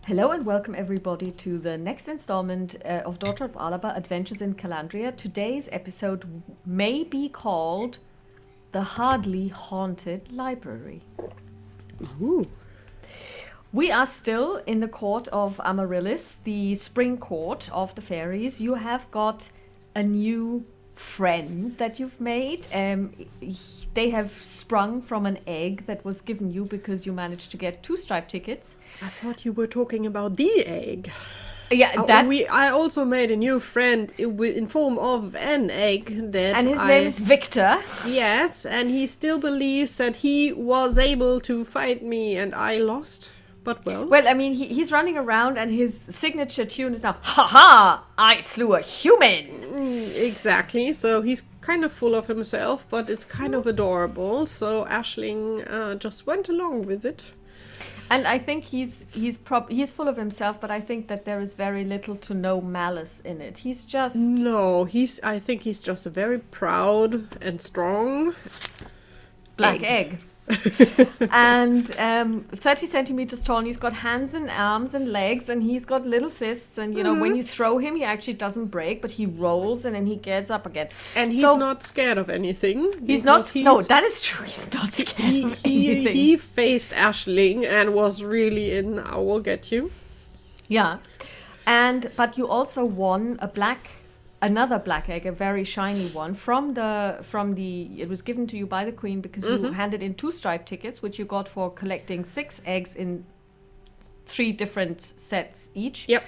Hello and welcome everybody to the next installment of Daughter of Alba Adventures in Calandria. Today's episode may be called The Hardly Haunted Library. Ooh. We are still in the court of Amaryllis, the spring court of the fairies. You have got a new friend that you've made. They have sprung from an egg that was given you because you managed to get 2 striped tickets. I thought you were talking about the egg. Yeah, that's... I also made a new friend in form of an egg. And his name is Victor. Yes, and he still believes that he was able to fight me and I lost. But well... Well, I mean, he's running around and his signature tune is now, "Ha ha! I slew a human!" Exactly, so he's kind of full of himself, but it's kind of adorable. So Aisling just went along with it. And I think he's full of himself, but I think that there is very little to no malice in it. He's just... No, I think he's just a very proud and strong black egg. And 30 centimeters tall, and he's got hands and arms and legs, and he's got little fists, and you know, when you throw him, he actually doesn't break, but he rolls and then he gets up again. And he's not scared of anything. No, that is true. He's not scared of anything. He faced Aisling and was really in I will get you. Yeah. But you also won another black egg, a very shiny one it was given to you by the Queen because you handed in 2 striped tickets, which you got for collecting 6 eggs in 3 different sets each. Yep.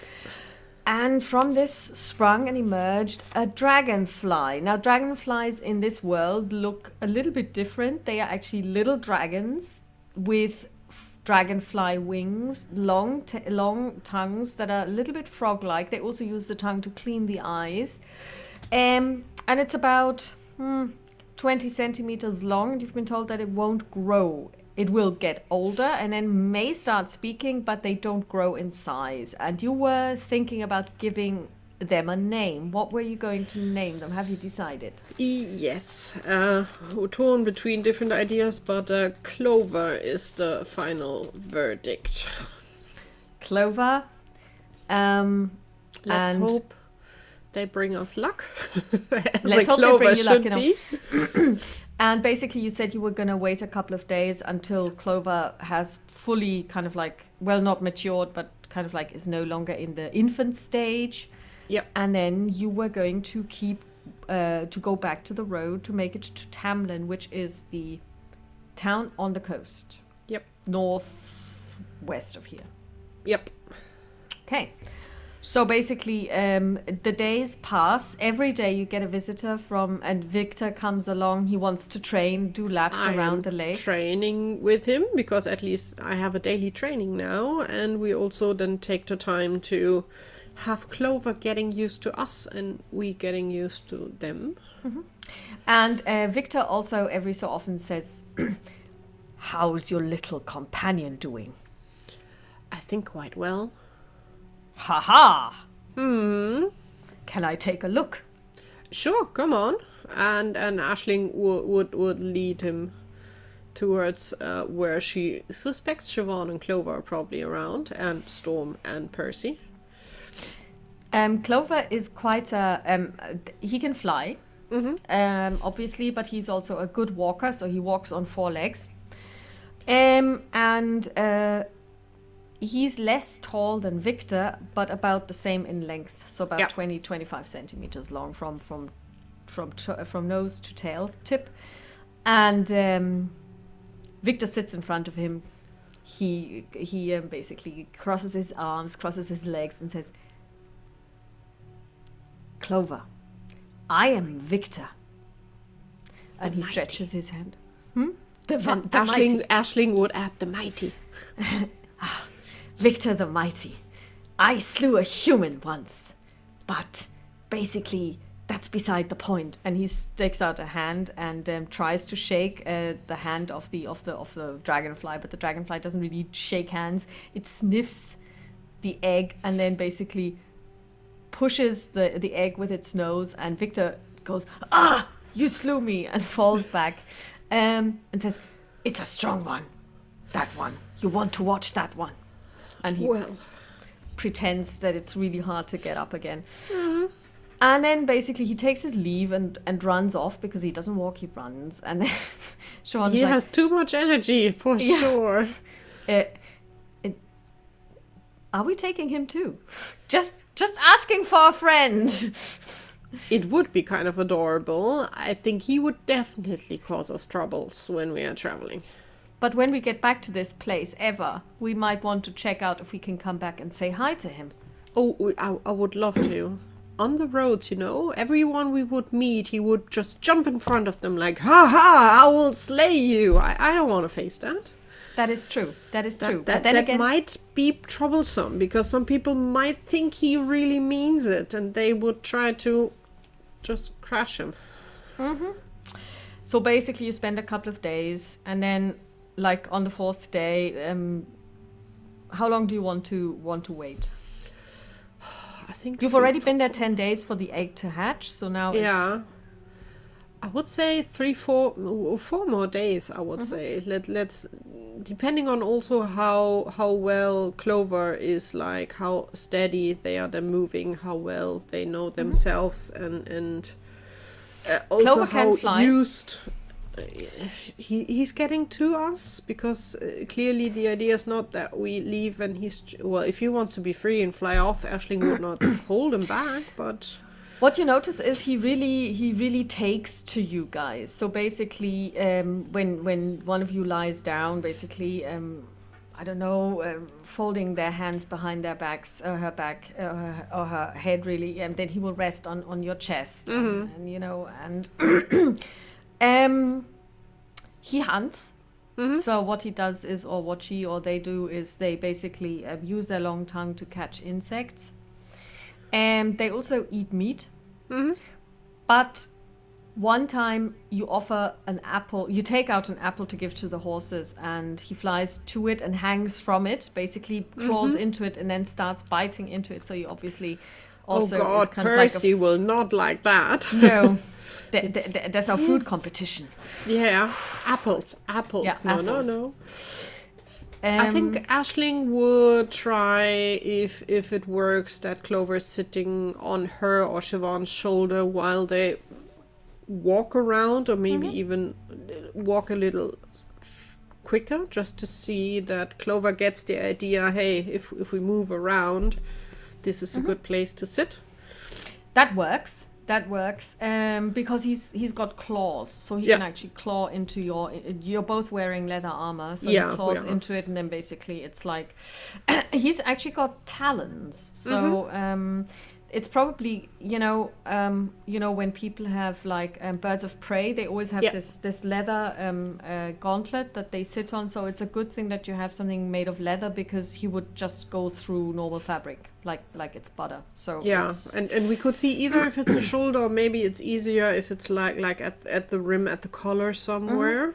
And from this sprung and emerged a dragonfly. Now, dragonflies in this world look a little bit different. They are actually little dragons with dragonfly wings, long tongues that are a little bit frog-like. They also use the tongue to clean the eyes. And it's about 20 centimeters long. And you've been told that it won't grow. It will get older and then may start speaking, but they don't grow in size. And you were thinking about giving them a name. What were you going to name them? Have you decided? Yes. We're torn between different ideas, but Clover is the final verdict. Clover. Let's hope they bring us luck. Let's hope they bring you luck, you know. And basically you said you were going to wait a couple of days until Clover has fully kind of like, well, not matured, but kind of like is no longer in the infant stage. Yep. And then you were going to to go back to the road to make it to Tamlin, which is the town on the coast. Yep. Northwest of here. Yep. Okay. So basically, the days pass. Every day you get a visitor and Victor comes along. He wants to do laps around the lake. Training with him because at least I have a daily training now, and we also then take the time to have Clover getting used to us and we getting used to them. Mm-hmm. And Victor also every so often says, "How's your little companion doing?" I think quite well. Ha ha! Can I take a look? Sure, come on. And Aisling would lead him towards where she suspects Siobhan and Clover are probably around, and Storm and Percy. Clover is quite he can fly, obviously, but he's also a good walker, so he walks on 4 legs. He's less tall than Victor, but about the same in length, so about 20-25 centimeters long from nose to tail tip. And Victor sits in front of him. He basically crosses his arms, crosses his legs, and says, "Clover, I am Victor." And he stretches his hand. Aisling would add the mighty. Victor the Mighty. I slew a human once, but basically that's beside the point. And he sticks out a hand and tries to shake the hand of the dragonfly, but the dragonfly doesn't really shake hands. It sniffs the egg and then basically pushes the egg with its nose, and Victor goes, "Ah, you slew me," and falls back and says, "It's a strong one. That one. You want to watch that one." And he pretends that it's really hard to get up again. And then basically he takes his leave and runs off because he doesn't walk, he runs. And then Siobhan's He like, has too much energy, for sure. are we taking him too? Just asking for a friend. It would be kind of adorable. I think he would definitely cause us troubles when we are traveling. But when we get back to this place ever, we might want to check out if we can come back and say hi to him. Oh, I would love to. On the roads, everyone we would meet, he would just jump in front of them like, ha ha, I will slay you. I don't want to face that. That is true. That is true. That, But then that again, might be troublesome because some people might think he really means it and they would try to just crash him. so basically you spend a couple of days and then like on the fourth day, how long do you want to wait? I think You've already been there 10 days for the egg to hatch, so now Yeah. I would say 4 more days, I would say. Let's depending on also how well Clover is, like how steady they are then moving, how well they know themselves, and also Clover can how fly. used he's getting to us, because clearly the idea is not that we leave and if he wants to be free and fly off, Aisling would not hold him back, but what you notice is he really takes to you guys. So basically, when one of you lies down, basically, I don't know, folding their hands behind their backs, her back, or her head, really, and then he will rest on your chest, and he hunts. So what he does is, or what she or they do is, they basically use their long tongue to catch insects. And they also eat meat. But one time you offer an apple, you take out an apple to give to the horses, and he flies to it and hangs from it, basically claws into it and then starts biting into it. So you obviously also... oh God, is kind Percy of like will not like that. No. There's our food competition. Yeah, apples. Yeah, No, apples. no. I think Aisling would try, if it works, that Clover's sitting on her or Siobhan's shoulder while they walk around, or maybe even walk a little quicker, just to see that Clover gets the idea, hey, if we move around, this is a good place to sit. That works. Because he's got claws, so he can actually claw into you're both wearing leather armor, so he claws into it, and then basically it's like he's actually got talons, so it's probably when people have like birds of prey, they always have this leather gauntlet that they sit on, so it's a good thing that you have something made of leather, because he would just go through normal fabric like it's butter. So and we could see either if it's a shoulder, or maybe it's easier if it's like at the rim, at the collar somewhere,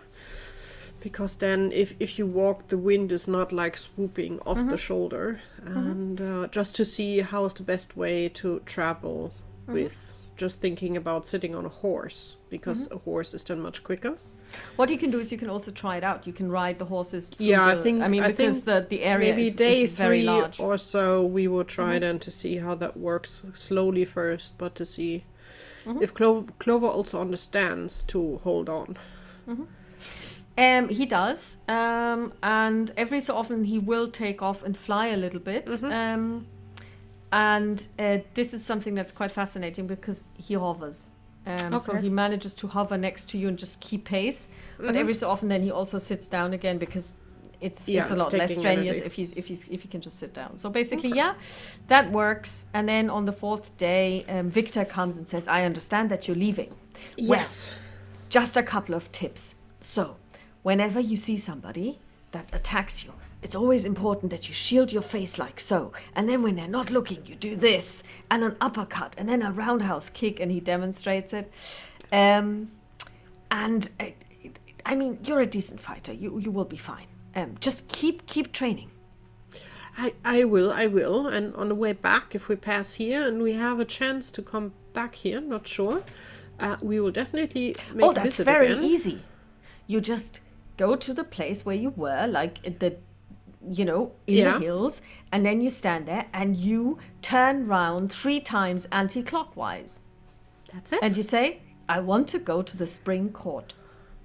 because then if you walk, the wind is not like swooping off the shoulder, and just to see how is the best way to travel with just thinking about sitting on a horse, because a horse is then much quicker. What you can do is you can also try it out. You can ride the horses through because the area maybe is day very 3 large. or so we will try then to see how that works, slowly first, but to see if Clover also understands to hold on. He does, and every so often he will take off and fly a little bit. And this is something that's quite fascinating, because he hovers. So he manages to hover next to you and just keep pace. But every so often, then he also sits down again, because it's a lot less strenuous if he can just sit down. So basically, that works. And then on the fourth day, Victor comes and says, "I understand that you're leaving." Yes. Well, just a couple of tips. So, whenever you see somebody that attacks you, it's always important that you shield your face like so. And then when they're not looking, you do this, and an uppercut, and then a roundhouse kick, and he demonstrates it. You're a decent fighter. You will be fine. Just keep training. I will. And on the way back, if we pass here and we have a chance to come back here, not sure, we will definitely make a visit again. That's very easy. You just go to the place where you were, like in the hills, and then you stand there and you turn round 3 times anti-clockwise. That's it? And you say, I want to go to the spring court.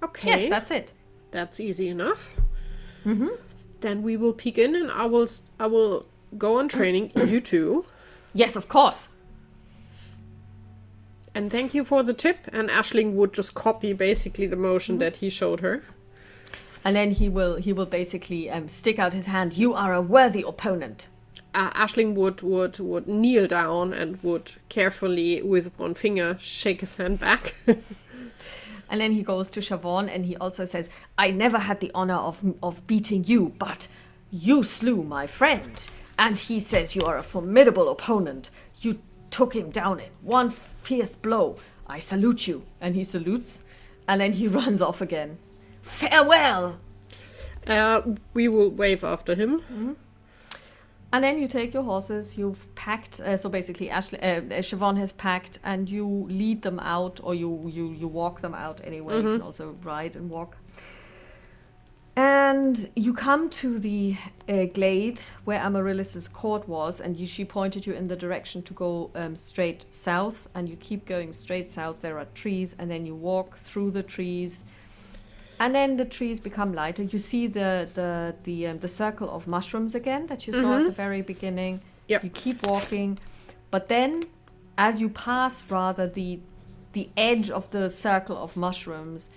Okay. Yes, that's it. That's easy enough. Then we will peek in, and I will go on training. You too. Yes, of course. And thank you for the tip. And Aisling would just copy basically the motion that he showed her. And then he will basically stick out his hand. You are a worthy opponent. Aisling would kneel down and would carefully, with one finger, shake his hand back. And then he goes to Siobhan and he also says, I never had the honor of beating you, but you slew my friend. And he says you are a formidable opponent. You took him down in one fierce blow. I salute you. And he salutes. And then he runs off again. Farewell! We will wave after him. And then you take your horses, you've packed, so basically Siobhan has packed, and you lead them out, or you walk them out anyway. You can also ride and walk. And you come to the glade where Amaryllis's court was, and she pointed you in the direction to go straight south, and you keep going straight south. There are trees, and then you walk through the trees. And then the trees become lighter. You see the circle of mushrooms again that you saw at the very beginning. Yep. You keep walking, but then as you pass rather the edge of the circle of mushrooms,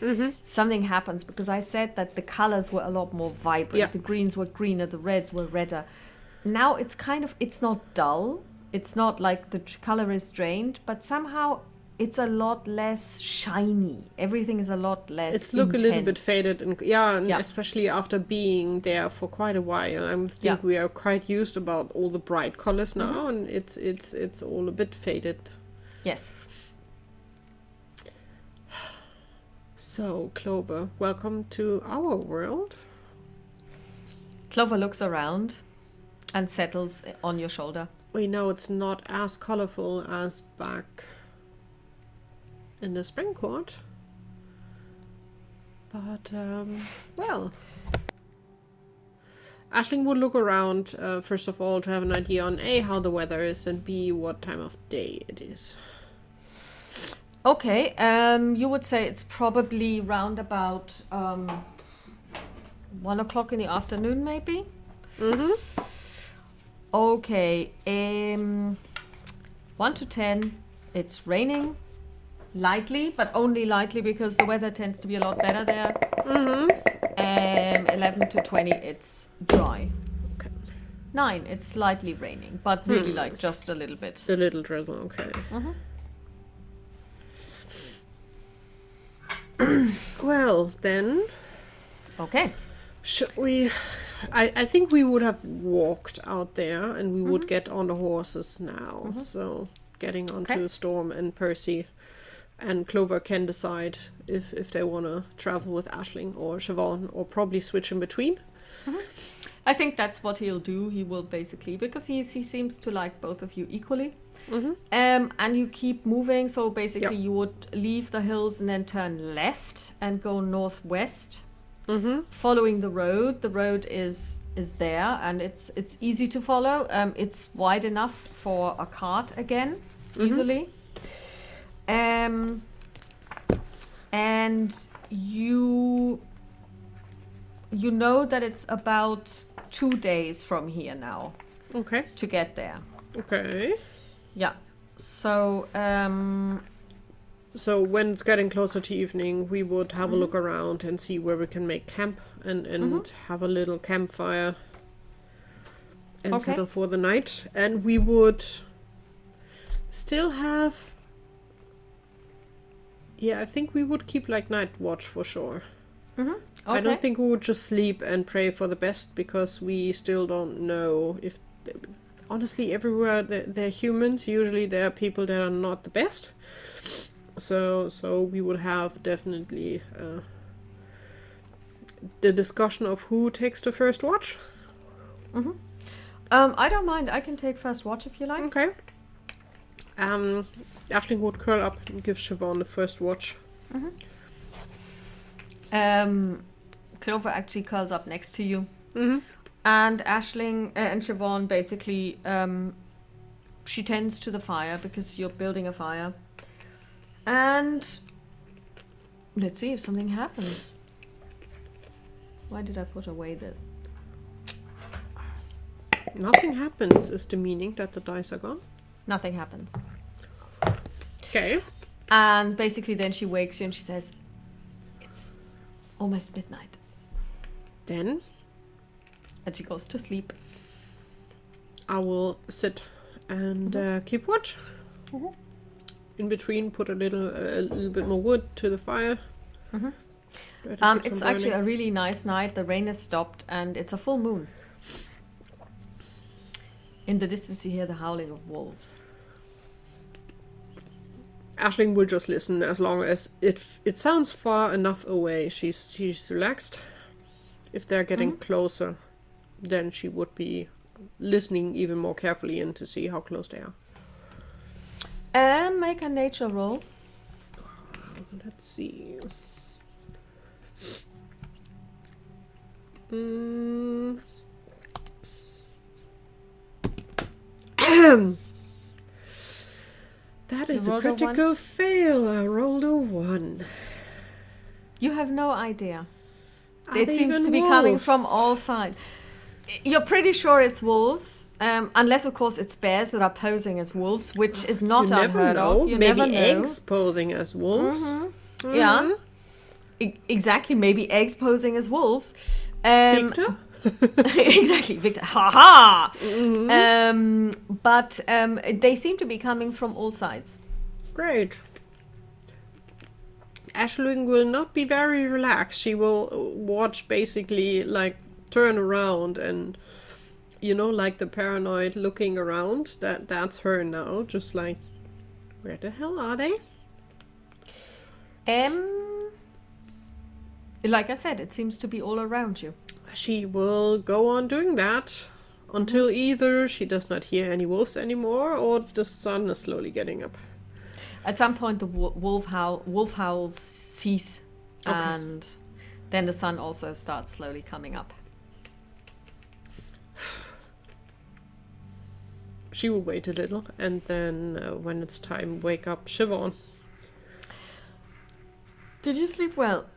something happens, because I said that the colors were a lot more vibrant. Yep. The greens were greener, the reds were redder. Now it's not dull. It's not like the color is drained, but somehow it's a lot less shiny. Everything is a lot less It's look intense. a little bit faded, and especially after being there for quite a while. I think we are quite used about all the bright colors now, and it's all a bit faded. Yes. So, Clover, welcome to our world. Clover looks around and settles on your shoulder. We know it's not as colorful as back in the spring court, but well, Aisling would look around first of all to have an idea on A, how the weather is, and B, what time of day it is. Okay, you would say it's probably round about 1 o'clock in the afternoon, maybe? Okay, 1 to 10, it's raining. Lightly, but only lightly, because the weather tends to be a lot better there. 11 to 20, it's dry. Okay. 9, it's slightly raining, but really like just a little bit. A little drizzle, okay. Well, then... Okay. Should we... I think we would have walked out there, and we would get on the horses now. So, getting onto Storm and Percy... And Clover can decide if they want to travel with Aisling or Siobhan, or probably switch in between. I think that's what he'll do. He will basically, because he seems to like both of you equally. And you keep moving. So basically you would leave the hills and then turn left and go northwest, following the road. The road is there, and it's easy to follow. It's wide enough for a cart again, easily. And you know that it's about 2 days from here now. Okay. To get there. Okay. Yeah. So so when it's getting closer to evening, we would have a look around and see where we can make camp and have a little campfire and settle for the night. And we would still have... Yeah, I think we would keep like night watch for sure. Okay. I don't think we would just sleep and pray for the best, because we still don't know if... Honestly, everywhere they're humans. Usually there are people that are not the best. So we would have definitely the discussion of who takes the first watch. I don't mind. I can take first watch if you like. Okay. Aisling would curl up and give Siobhan the first watch. Clover actually curls up next to you. And Aisling and Siobhan basically, she tends to the fire because you're building a fire. And let's see if something happens. Why did I put away the... Nothing happens is the meaning that the dice are gone. Nothing happens. Okay. And basically then she wakes you and she says, it's almost midnight. Then And she goes to sleep. I will sit and keep watch. Mhm. In between, put a little bit more wood to the fire. Mhm. Try to get It's some actually burning. a really nice night. The rain has stopped and it's a full moon. In the distance you hear the howling of wolves. Aisling will just listen as long as it sounds far enough away. She's relaxed. If they're getting closer, then she would be listening even more carefully in to see how close they are. And make a nature roll. Let's see. Mm. That is You a rolled a one? critical fail. I rolled a 1. You have no idea. Are It they seems even to be coming from wolves? all sides. You're pretty sure it's wolves, unless of course it's bears that are posing as wolves, which is not You never unheard know. of. You Maybe never know. eggs posing as wolves. Yeah, exactly. Maybe eggs posing as wolves. Victor? Exactly, Victor. Ha ha. But they seem to be coming from all sides. Great. Aisling will not be very relaxed. She will watch, basically, like, turn around and, you know, like the paranoid looking around. That's her now. Just like, where the hell are they? Like I said, it seems to be all around you. She will go on doing that until either she does not hear any wolves anymore or the sun is slowly getting up. At some point, the wolf howls cease, Okay. and then the sun also starts slowly coming up. She will wait a little and then when it's time, wake up Siobhan. Did you sleep well?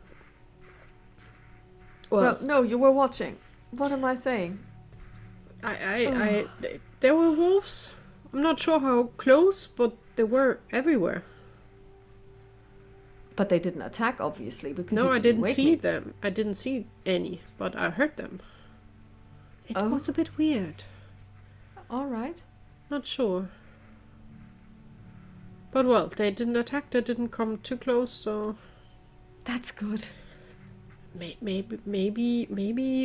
Well, No, you were watching. What am I saying? there were wolves. I'm not sure how close, but they were everywhere. But they didn't attack, obviously, because No, you I didn't wake see me. them. I didn't see any, but I heard them. It Oh. was a bit weird. All right. Not sure. But well, they didn't attack. They didn't come too close, so That's good. maybe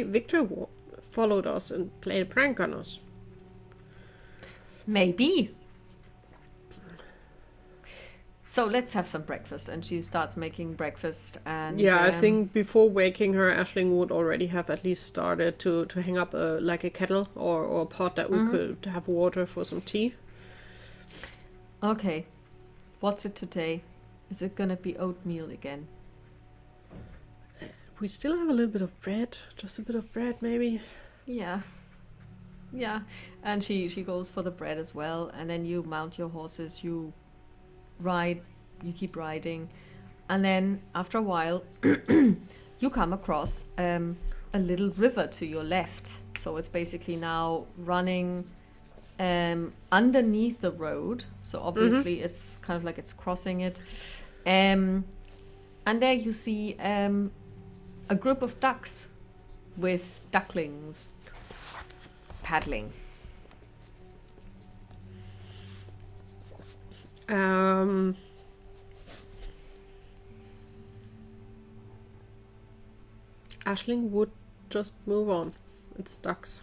Victor followed us and played a prank on us. Maybe. So let's have some breakfast. And she starts making breakfast. And Yeah, I think before waking her, Aisling would already have at least started to hang up a kettle or a pot that we could have water for some tea. Okay. What's it today? Is it gonna be oatmeal again? We still have a little bit of bread, just a bit of bread maybe. Yeah. Yeah. And she goes for the bread as well. And then you mount your horses, you ride, you keep riding. And then after a while, you come across a little river to your left. So it's basically now running underneath the road. So obviously it's kind of like it's crossing it. And there you see a group of ducks with ducklings paddling. Aisling would just move on. It's ducks.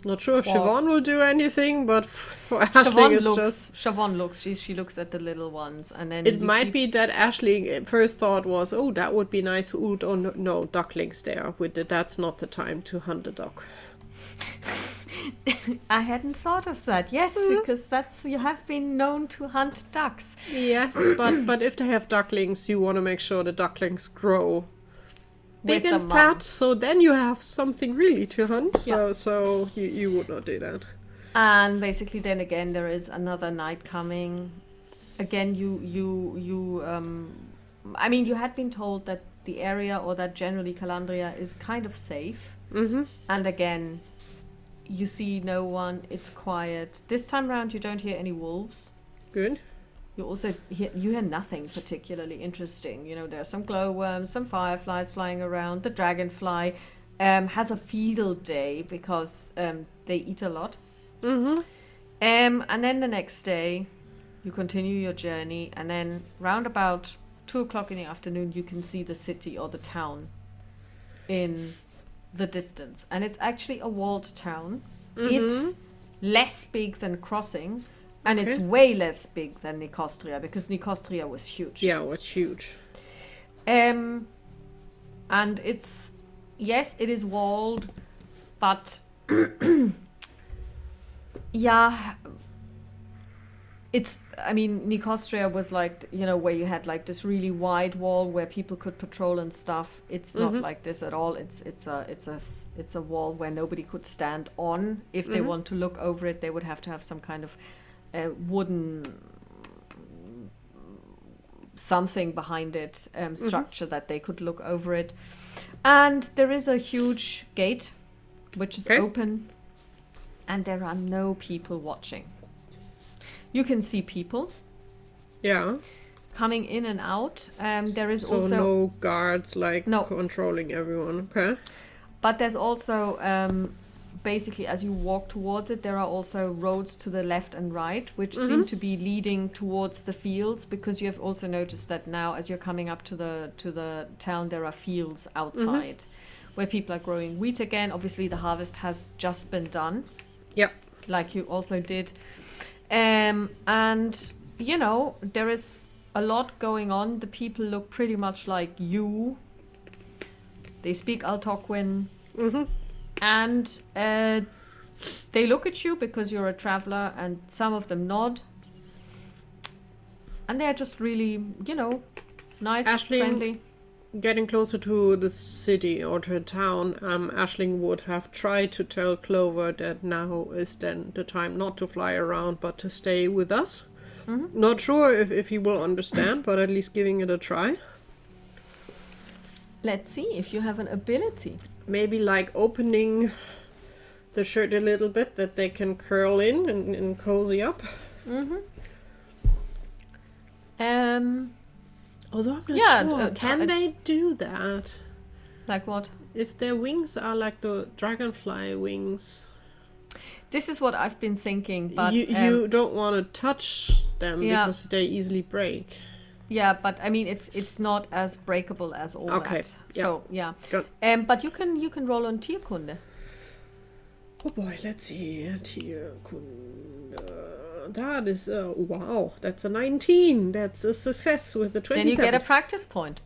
Not sure if Well- Siobhan will do anything, but for Aisling it's just... Siobhan looks. She looks at the little ones, and then It might be that Aisling first thought was, oh, that would be nice food. Oh, no, ducklings there. That's not the time to hunt a duck. I hadn't thought of that. Yes, because you have been known to hunt ducks. Yes, but if they have ducklings, you want to make sure the ducklings grow big with and the fat, mum. so then you have something really to hunt. Yeah. So you would not do that. And basically, then again, there is another night coming. Again, I mean, you had been told that the area, or that generally Calandria is kind of safe. Mm-hmm. And again, you see no one. It's quiet. This time around, you don't hear any wolves. Good. You also hear nothing particularly interesting. You know, there are some glowworms, some fireflies flying around. The dragonfly has a field day because they eat a lot. Mm-hmm. And then the next day, you continue your journey, and then round about 2:00 in the afternoon, you can see the city or the town in the distance. And it's actually a walled town. Mm-hmm. It's less big than Crossing, and it's Okay. way less big than Nicostria, because Nicostria was huge. Yeah, it's huge. And it's, yes, it is walled, but yeah, it's, I mean, Nicostria was like, you know, where you had like this really wide wall where people could patrol and stuff. It's not like this at all. It's a wall where nobody could stand on. If they want to look over it, they would have to have some kind of wooden something behind it, structure that they could look over it. And there is a huge gate which is open, and there are no people watching. You can see people Yeah. coming in and out. There is So also no guards like No. controlling everyone. Okay. but there's also basically, as you walk towards it, there are also roads to the left and right, which seem to be leading towards the fields, because you have also noticed that now, as you're coming up to the town, there are fields outside where people are growing wheat again. Obviously, the harvest has just been done, Yep. like you also did. And, you know, there is a lot going on. The people look pretty much like you. They speak Algonquin. And they look at you because you're a traveler, and some of them nod. And they're just really, you know, nice, Aisling, friendly. Getting closer to the city or to the town, Aisling would have tried to tell Clover that now is then the time not to fly around but to stay with us. Not sure if he will understand, but at least giving it a try. Let's see if you have an ability. Maybe like opening the shirt a little bit that they can curl in and cozy up. Although I'm not sure. Can they do that? Like what? If their wings are like the dragonfly wings, This is what I've been thinking, but you don't want to touch them because they easily break. yeah, but I mean, it's not as breakable as all that. Yeah. So yeah, Good. but you can roll on Tierkunde. Oh boy, let's see. Tierkunde. That is wow. That's a 19. That's a success with the 27. Then you get a practice point.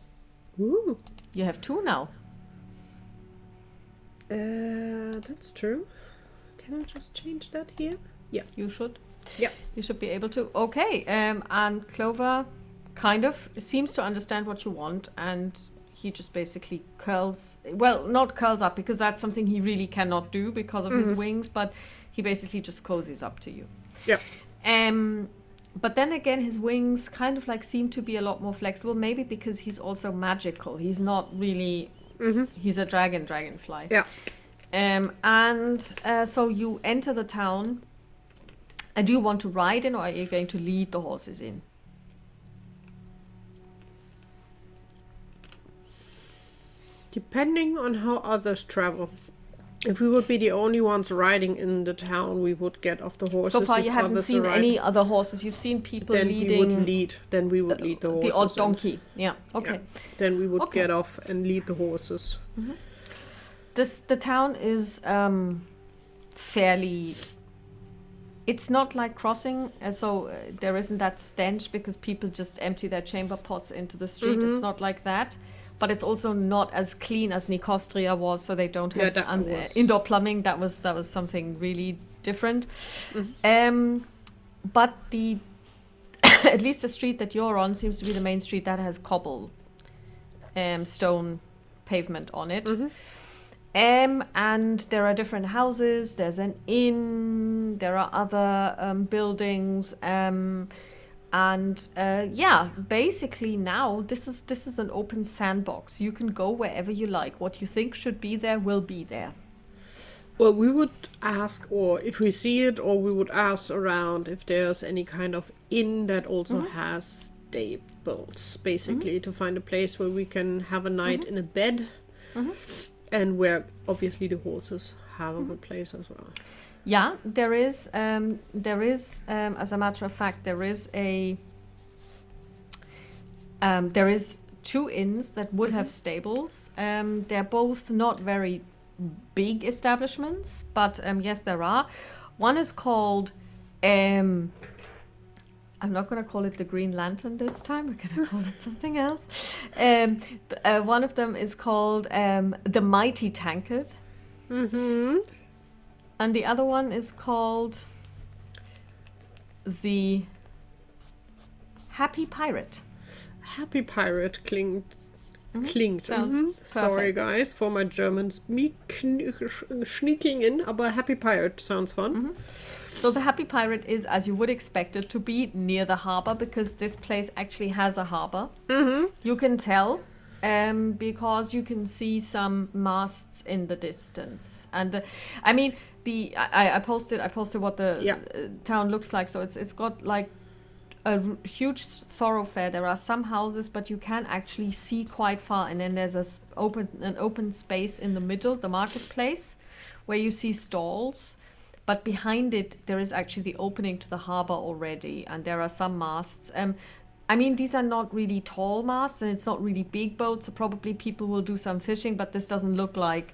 Ooh. You have 2 now. That's true. Can I just change that here? Yeah. You should. Yeah. You should be able to. Okay. And Clover kind of seems to understand what you want, and he just basically not curls up, because that's something he really cannot do because of his wings, but he basically just cozies up to you. Yeah. But then again, his wings kind of like seem to be a lot more flexible, maybe because he's also magical. He's not really, he's a dragonfly. Yeah. So you enter the town, and do you want to ride in, or are you going to lead the horses in? Depending on how others travel. If we would be the only ones riding in the town, we would get off the horses. So far, If you haven't others seen are any other horses. You've seen people then leading. we would lead. Then we would lead the horses. The odd and- donkey. Yeah. Okay. yeah. Then we would Okay. get off and lead the horses. The town is fairly. It's not like Crossing, so there isn't that stench because people just empty their chamber pots into the street. It's not like that. But it's also not as clean as Nicostria was, so they don't have that was- indoor plumbing. That was something really different. But the at least the street that you're on seems to be the main street that has cobble, stone pavement on it. And there are different houses. There's an inn. There are other buildings. Basically now this is an open sandbox. You can go wherever you like. What you think should be there will be there. Well, we would ask, or if we see it, or we would ask around if there's any kind of inn that also has stables, basically, to find a place where we can have a night in a bed, and where obviously the horses have a good place as well. Yeah, there is, as a matter of fact, there is 2 inns that would have stables. They're both not very big establishments, but yes, there are. One is called, I'm not going to call it the Green Lantern this time. I'm going to call it something else. One of them is called the Mighty Tankard. And the other one is called the Happy Pirate. Happy Pirate klingt. Sounds Sorry, perfect. guys, for my German sneaking in, aber Happy Pirate sounds fun. So the Happy Pirate is, as you would expect it, to be near the harbor, because this place actually has a harbor. You can tell because you can see some masts in the distance. And I posted what the town looks like. So it's got like a huge thoroughfare. There are some houses, but you can actually see quite far. And then there's an open space in the middle, the marketplace, where you see stalls. But behind it, there is actually the opening to the harbor already, and there are some masts. These are not really tall masts, and it's not really big boats, so probably people will do some fishing, but this doesn't look like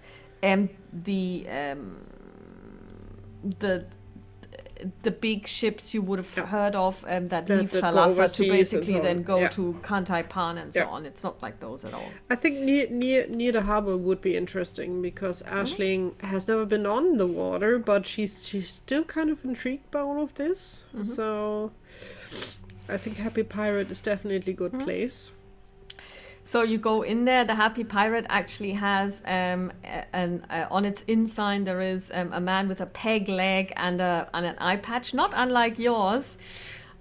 the big ships you would have heard of that leave go Thalassa to overseas basically and so then on. go to Kantaipan and so Yeah. on. It's not like those at all. I think near the harbor would be interesting, because Aisling has never been on the water, but she's still kind of intrigued by all of this. So I think Happy Pirate is definitely a good place. So you go in there. The Happy Pirate actually has on its inn sign there is a man with a peg leg and an eye patch, not unlike yours.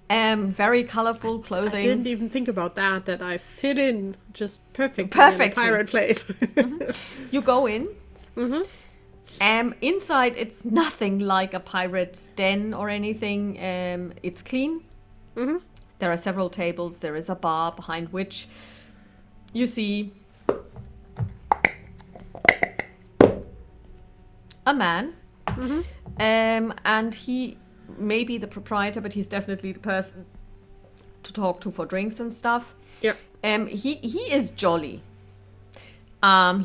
Very colorful clothing. I didn't even think about that I fit in just perfectly. Perfectly. In a pirate place. You go in. Inside, it's nothing like a pirate's den or anything. It's clean. There are several tables. There is a bar behind which you see a man. And he may be the proprietor, but he's definitely the person to talk to for drinks and stuff. Yeah. He is jolly.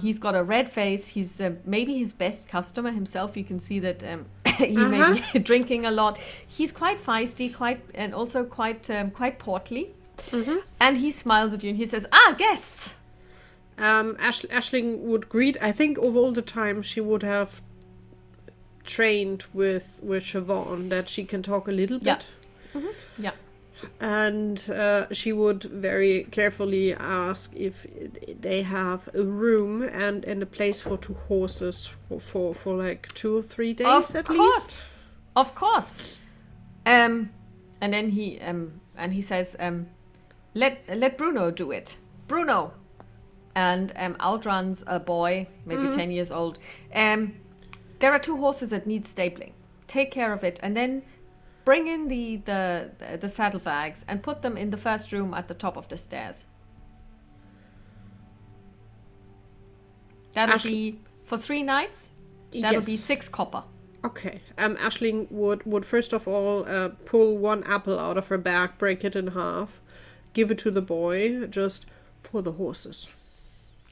He's got a red face. He's maybe his best customer himself. You can see that he may be drinking a lot. He's quite feisty, and also quite portly. And he smiles at you and he says, guests! Aisling would greet. I think of all the time she would have trained with Siobhan that she can talk a little bit. Yeah. And she would very carefully ask if they have a room and a place for 2 horses for like 2 or 3 days at least. Of course. And then he says, let Bruno do it. Bruno. And out runs a boy, maybe 10 years old. There are 2 horses that need stabling. Take care of it, and then bring in the saddlebags and put them in the first room at the top of the stairs. That'll be for 3 nights. That'll be 6 copper. Okay. Aisling would first of all pull 1 apple out of her bag, break it in half, give it to the boy, just for the horses.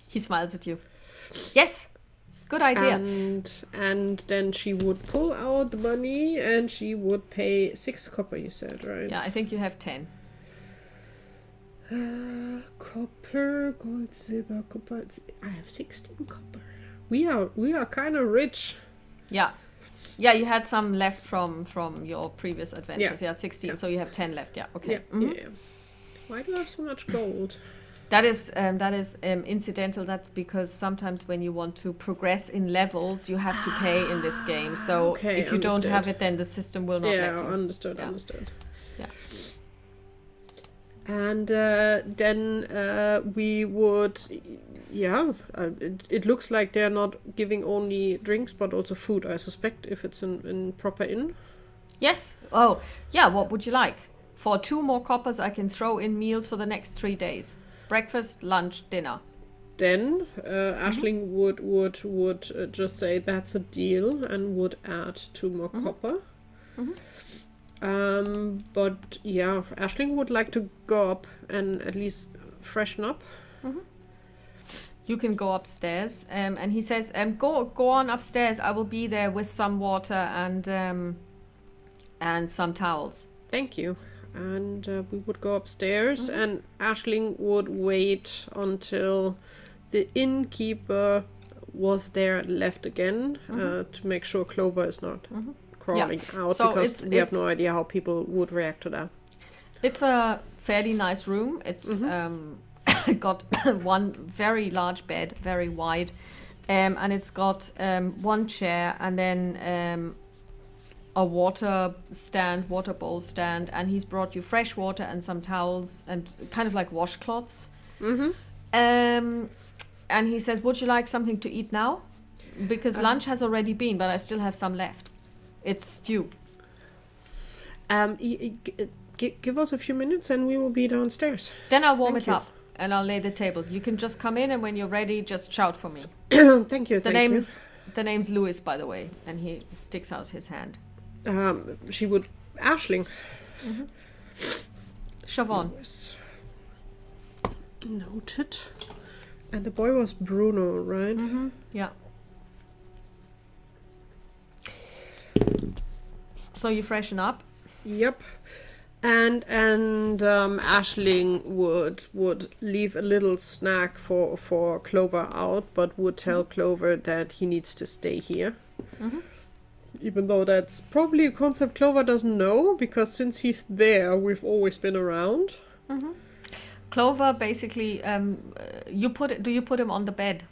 He smiles at you. Yes, good idea. And then she would pull out the money and she would pay 6 copper, you said, right? Yeah, I think you have 10. Copper, gold, silver, copper. I have 16 copper. We are kind of rich. Yeah. Yeah, you had some left from your previous adventures. Yeah, 16. Yeah. So you have 10 left. Yeah, okay. Yeah. Why do I have so much gold? That is incidental. That's because sometimes when you want to progress in levels, you have to pay in this game. So Okay, if you don't understood. have it, then the system will not let Yeah, you. understood, Yeah. understood. Yeah. And then we would, it looks like they're not giving only drinks but also food, I suspect, if it's in proper inn. Yes. Oh, yeah. What would you like? For 2 more coppers, I can throw in meals for the next 3 days. Breakfast, lunch, dinner. Then Aisling would just say that's a deal and would add 2 more copper. But yeah, Aisling would like to go up and at least freshen up. You can go upstairs. And he says, go on upstairs. I will be there with some water and some towels. Thank you. And we would go upstairs, and Aisling would wait until the innkeeper was there and left again to make sure Clover is not crawling out, So because we have no idea how people would react to that. It's a fairly nice room. It's got one very large bed, very wide, and it's got 1 chair and then a water bowl stand, and he's brought you fresh water and some towels and kind of like washcloths. And he says, would you like something to eat now? Because lunch has already been, but I still have some left. It's stew. Give us a few minutes and we will be downstairs. Then I'll warm Thank it you. up and I'll lay the table. You can just come in, and when you're ready, just shout for me. Thank you. The name's Louis, by the way, and he sticks out his hand. She would Aisling. Siobhan. Yes. Noted. And the boy was Bruno, right? Yeah. So you freshen up. Yep. And Aisling would leave a little snack for Clover out, but would tell Clover that he needs to stay here. Even though that's probably a concept Clover doesn't know, because since he's there, we've always been around. Clover basically, do you put him on the bed?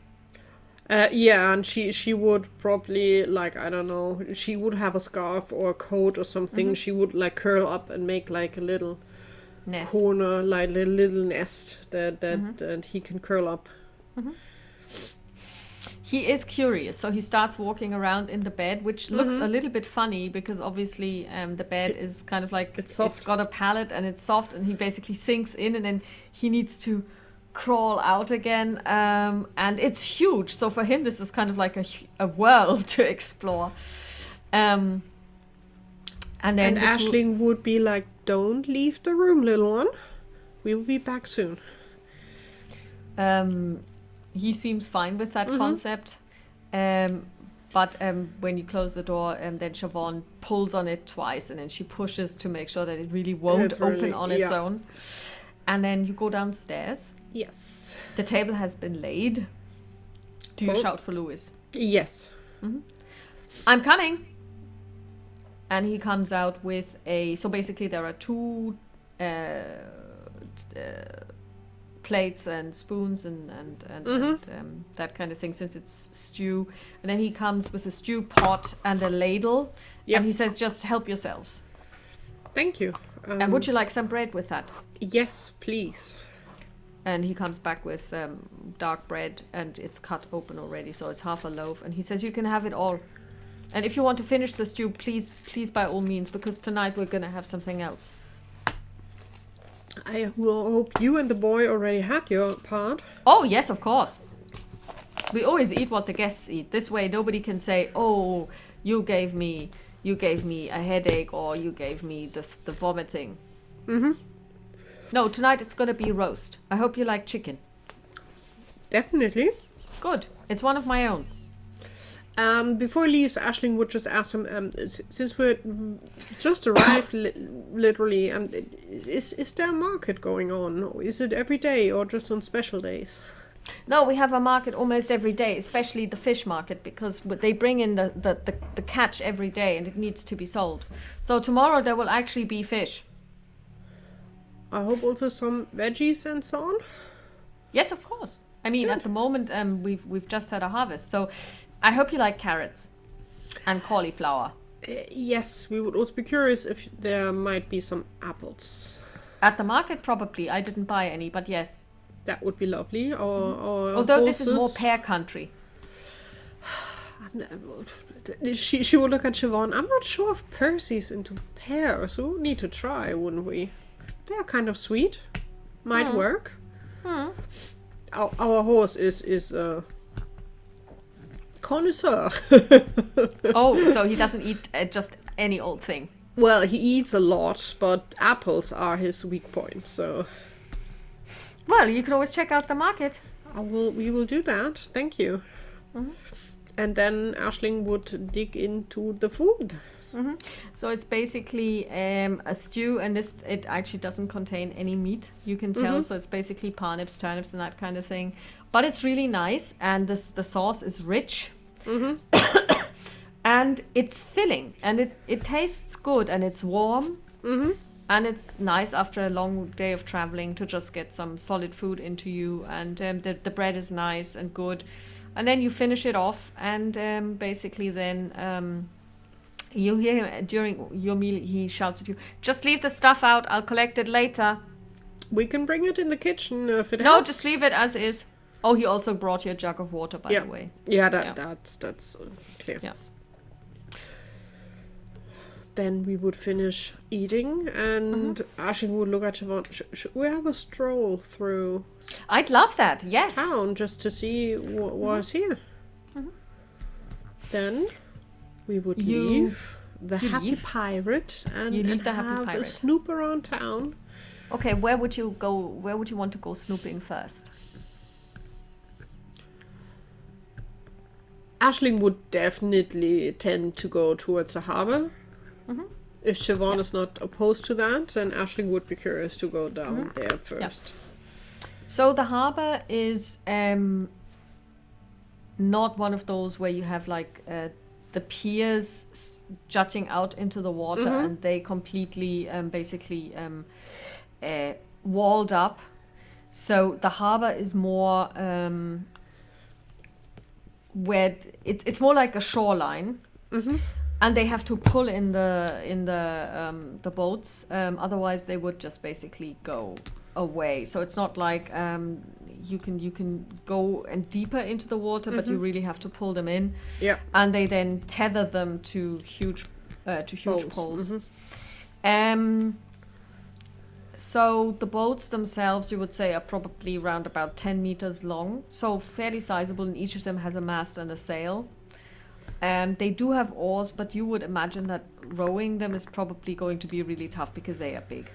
Yeah, and she would probably, like, I don't know, she would have a scarf or a coat or something. She would like curl up and make like a little Nest. corner, like a little nest that he can curl up. He is curious, so he starts walking around in the bed, which looks a little bit funny because obviously the bed is kind of like, It's soft. It's got a pallet and it's soft, and he basically sinks in, and then he needs to crawl out again, and it's huge. So for him, this is kind of like a world to explore. And then Aisling would be like, "Don't leave the room, little one. We will be back soon." He seems fine with that concept. But when you close the door, then Siobhan pulls on it twice, and then she pushes to make sure that it really won't It's open really- on its yeah. own. And then you go downstairs. Yes. The table has been laid. Do you Cool. shout for Louis? Yes. I'm coming. And he comes out with so basically there are 2 plates and spoons and that kind of thing, since it's stew. And then he comes with a stew pot and a ladle. Yep. And he says, just help yourselves. Thank you. And would you like some bread with that? Yes, please. And he comes back with dark bread, and it's cut open already, so it's half a loaf. And he says, you can have it all. And if you want to finish the stew, please by all means, because tonight we're going to have something else. I will hope you and the boy already had your part. Oh, yes, of course. We always eat what the guests eat. This way nobody can say, oh, you gave me a headache, or you gave me the vomiting. No, tonight it's going to be roast. I hope you like chicken. Definitely. Good. It's one of my own. Before he leaves, Aisling would just ask him, since we're just arrived, literally, is there a market going on? Or is it every day or just on special days? No, we have a market almost every day, especially the fish market, because they bring in the catch every day and it needs to be sold. So tomorrow there will actually be fish. I hope also some veggies and so on. Yes, of course. I mean, at the moment, we've just had a harvest, so I hope you like carrots and cauliflower. Yes, we would also be curious if there might be some apples. At the market, probably. I didn't buy any, but yes. That would be lovely. Or Although horses. this is more pear country. She will look at Siobhan. I'm not sure if Percy's into pears. We would need to try, wouldn't we? They're kind of sweet. Might work. Our horse is a connoisseur. Oh, so he doesn't eat just any old thing. Well, he eats a lot, but apples are his weak point. So, well, you can always check out the market. We will do that. Thank you. And then Aisling would dig into the food. So it's basically a stew, and it actually doesn't contain any meat, you can tell. So it's basically parsnips, turnips, and that kind of thing. But it's really nice, and the sauce is rich. And it's filling, and it tastes good, and it's warm. And it's nice after a long day of traveling to just get some solid food into you. And the bread is nice and good. And then you finish it off, and basically then you hear him during your meal, he shouts at you, just leave the stuff out, I'll collect it later. We can bring it in the kitchen if it helps. No, just leave it as is. Oh, he also brought you a jug of water, by the way. Yeah, that's clear. Yeah. Then we would finish eating, and Aisling would look at Siobhan. Should we have a stroll through I'd love that, yes. town just to see what's here? Then we would leave the happy pirate and have a snoop around town. Okay, where would you go? Where would you want to go snooping first? Aisling would definitely tend to go towards the harbor. If Siobhan is not opposed to that, then Aisling would be curious to go down there first. So the harbor is not one of those where you have like the piers jutting out into the water and they completely basically walled up. So the harbor is more where it's more like a shoreline. And they have to pull in the boats, otherwise they would just basically go away. So it's not like you can go and deeper into the water, but you really have to pull them in. Yeah. And they then tether them to huge poles. So the boats themselves, you would say, are probably around about 10 meters long, so fairly sizable, and each of them has a mast and a sail. They do have oars, but you would imagine that rowing them is probably going to be really tough because they are big.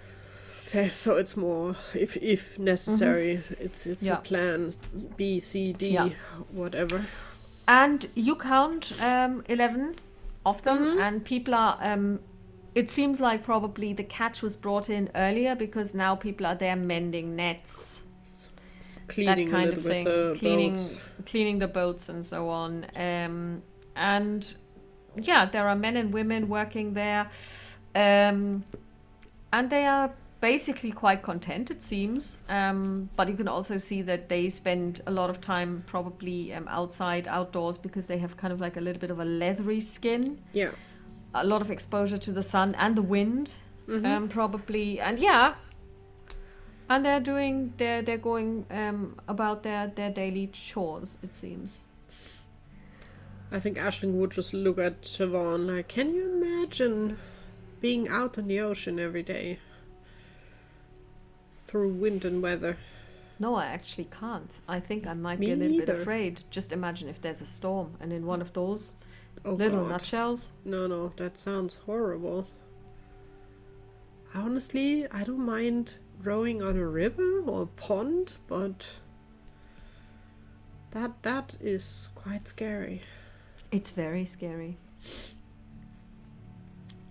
Okay, so it's more, if necessary, it's a plan B, C, D, whatever. And you count 11 of them, and people are... it seems like probably the catch was brought in earlier because now people are there mending nets. Cleaning that kind a of little thing. bit the boats. Cleaning the boats and so on. And yeah, there are men and women working there. And they are basically quite content, it seems. But you can also see that they spend a lot of time probably outdoors, because they have kind of like a little bit of a leathery skin. Yeah. A lot of exposure to the sun and the wind, probably. And and they're going about their daily chores, it seems. I think Aisling would just look at Siobhan like, can you imagine being out in the ocean every day through wind and weather? No, I actually can't. I think I might Me be a little neither. bit afraid. Just imagine if there's a storm and in one of those Oh, little God. nutshells. No, that sounds horrible. Honestly, I don't mind rowing on a river or a pond, but that is quite scary. It's very scary.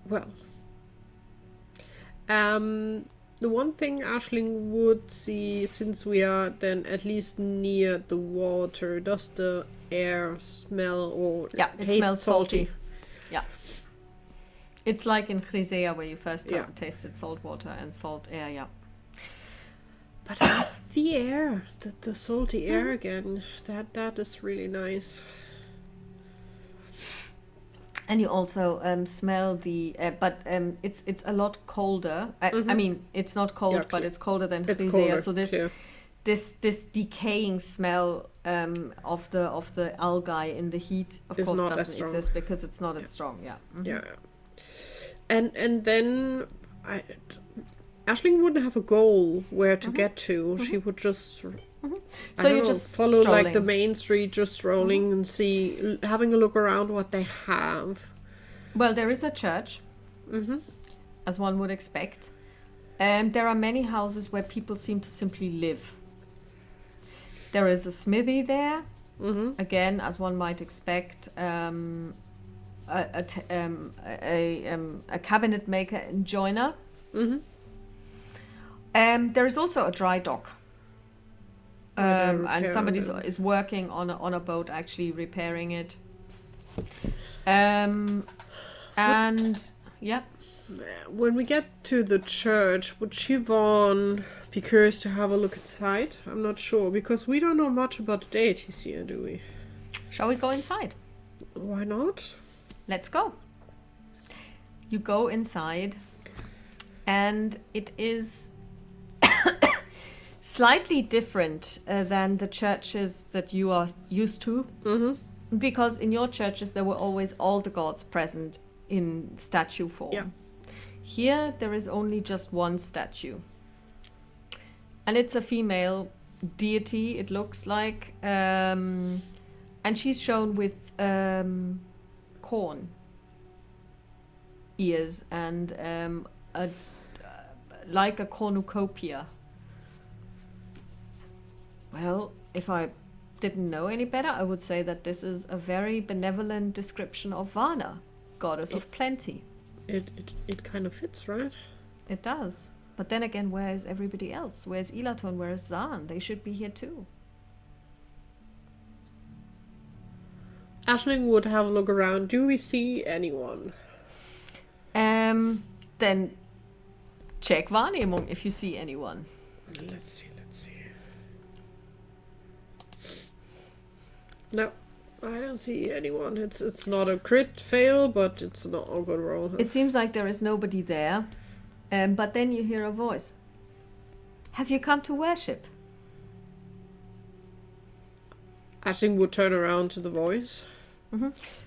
Well, the one thing Aisling would see, since we are then at least near the water, does the air smell or Yeah, it taste smells salty. salty? Yeah. It's like in Chrysaea where you first Yeah. tasted salt water and salt air, yeah. But the sea air, the salty air again. That is really nice. And you also smell the, but it's a lot colder. I mean, it's not cold, Yeah, but it's colder than it's Frisea. colder, So this decaying smell of the algae in the heat, of It's course, not as doesn't strong. exist because it's not as strong. Yeah. Yeah. And then Aisling wouldn't have a goal where to get to. She would just So I don't you know, just follow like the strolling. main street, just strolling and having a look around what they have. Well, there is a church, as one would expect. There are many houses where people seem to simply live. There is a smithy there, again, as one might expect. A cabinet maker and joiner. There is also a dry dock. And somebody is working on a boat, actually repairing it. And yeah. When we get to the church, would Siobhan be curious to have a look inside? I'm not sure, because we don't know much about the deities here, do we? Shall we go inside? Why not? Let's go. You go inside, and it is slightly different than the churches that you are used to. Because in your churches there were always all the gods present in statue form. Yeah. Here there is only just one statue. And it's a female deity, it looks like. And she's shown with corn ears and like a cornucopia. Well, if I didn't know any better, I would say that this is a very benevolent description of Vana, goddess of plenty. It kind of fits, right? It does. But then again, where is everybody else? Where's Elaton? Where's Zahn? They should be here too. Aisling would have a look around. Do we see anyone? Then check Wahrnehmung if you see anyone. Let's see. No, I don't see anyone. It's not a crit fail, but it's not a good roll. It seems like there is nobody there. But then you hear a voice. Have you come to worship? Aisling would turn around to the voice.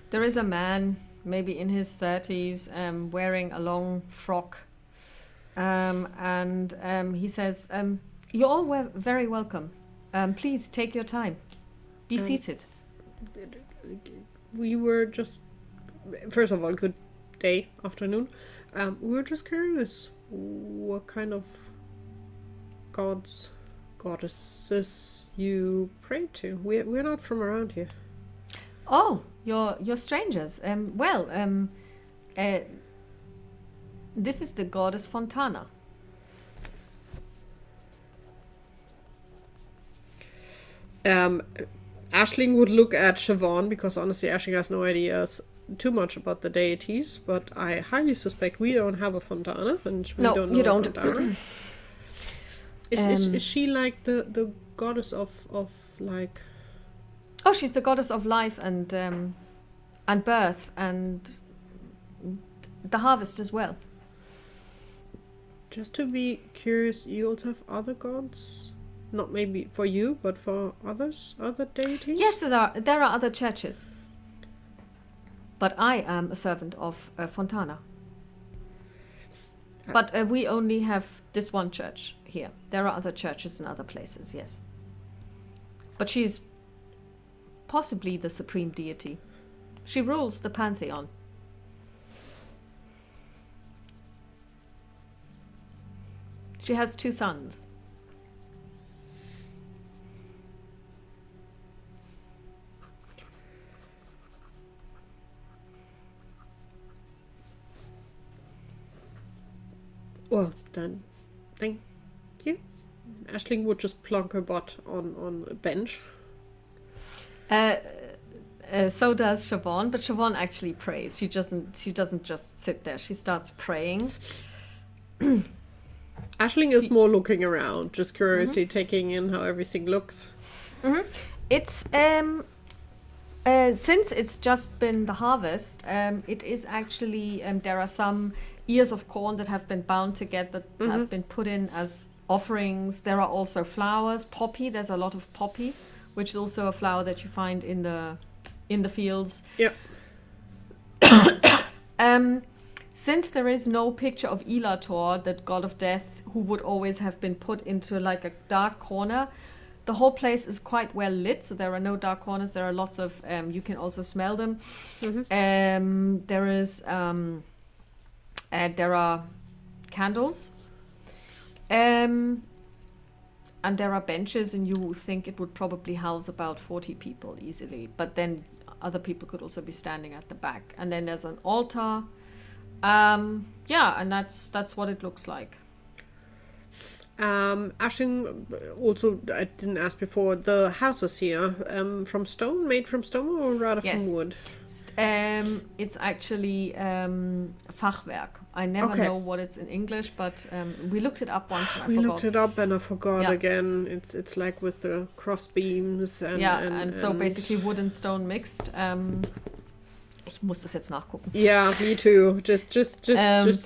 There is a man, maybe in his 30s, wearing a long frock. And he says, you're all very welcome. Please take your time. Be seated. We were just... First of all, good day, afternoon. We were just curious what kind of goddesses you pray to. We're not from around here. Oh, you're strangers. This is the goddess Fontana. Aisling would look at Siobhan, because honestly Aisling has no ideas too much about the deities, but I highly suspect we don't have a Fontana, and we No, don't know you a don't. Fontana. Is she like the goddess of like... Oh, she's the goddess of life and birth and the harvest as well. Just to be curious, you also have other gods? Not maybe for you, but for others? Other deities? Yes, there are other churches. But I am a servant of Fontana. But we only have this one church here. There are other churches in other places, yes. But she's possibly the supreme deity. She rules the pantheon. She has 2 sons. Well, then, thank you. Aisling would just plonk her butt on a bench. So does Siobhan, but Siobhan actually prays. She doesn't just sit there. She starts praying. Aisling is more looking around, just curiously taking in how everything looks. It's since it's just been the harvest, it is actually there are some ears of corn that have been bound together that have been put in as offerings. There are also flowers, poppy. There's a lot of poppy, which is also a flower that you find in the fields. Yep. Since there is no picture of Elator, that god of death, who would always have been put into like a dark corner, the whole place is quite well lit, so there are no dark corners. There are lots of you can also smell them. There is there are candles, and there are benches, and you think it would probably house about 40 people easily, but then other people could also be standing at the back. And then there's an altar. Yeah, and that's what it looks like. Aisling, also, I didn't ask before, the houses here, from stone, made from stone, or rather from wood? It's actually Fachwerk. I never know what it's in English, but we looked it up once and I forgot. We looked it up and I forgot again. It's like with the cross beams and so basically wood and stone mixed. Ich muss das jetzt nachgucken. Yeah, me too. Just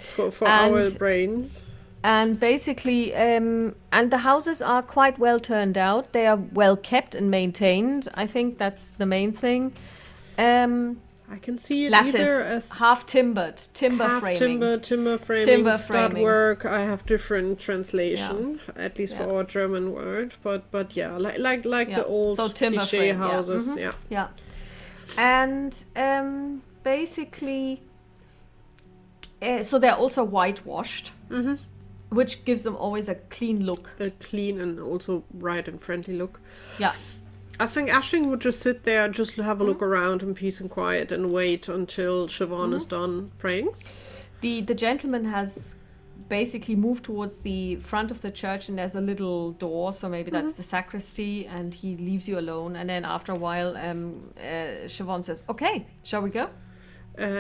for our brains. And basically, and the houses are quite well turned out. They are well kept and maintained. I think that's the main thing. I can see it lattice, either as half timbered, timber framing. Timber framing, stud work. I have different translation, at least for our German word. But yeah, like the old cliché houses. Yeah. And basically, so they're also whitewashed. Which gives them always a clean look. A clean and also bright and friendly look. Yeah. I think Aisling would just sit there, just have a look around in peace and quiet and wait until Siobhan is done praying. The gentleman has basically moved towards the front of the church, and there's a little door, so maybe that's the sacristy, and he leaves you alone. And then after a while, Siobhan says, okay, shall we go?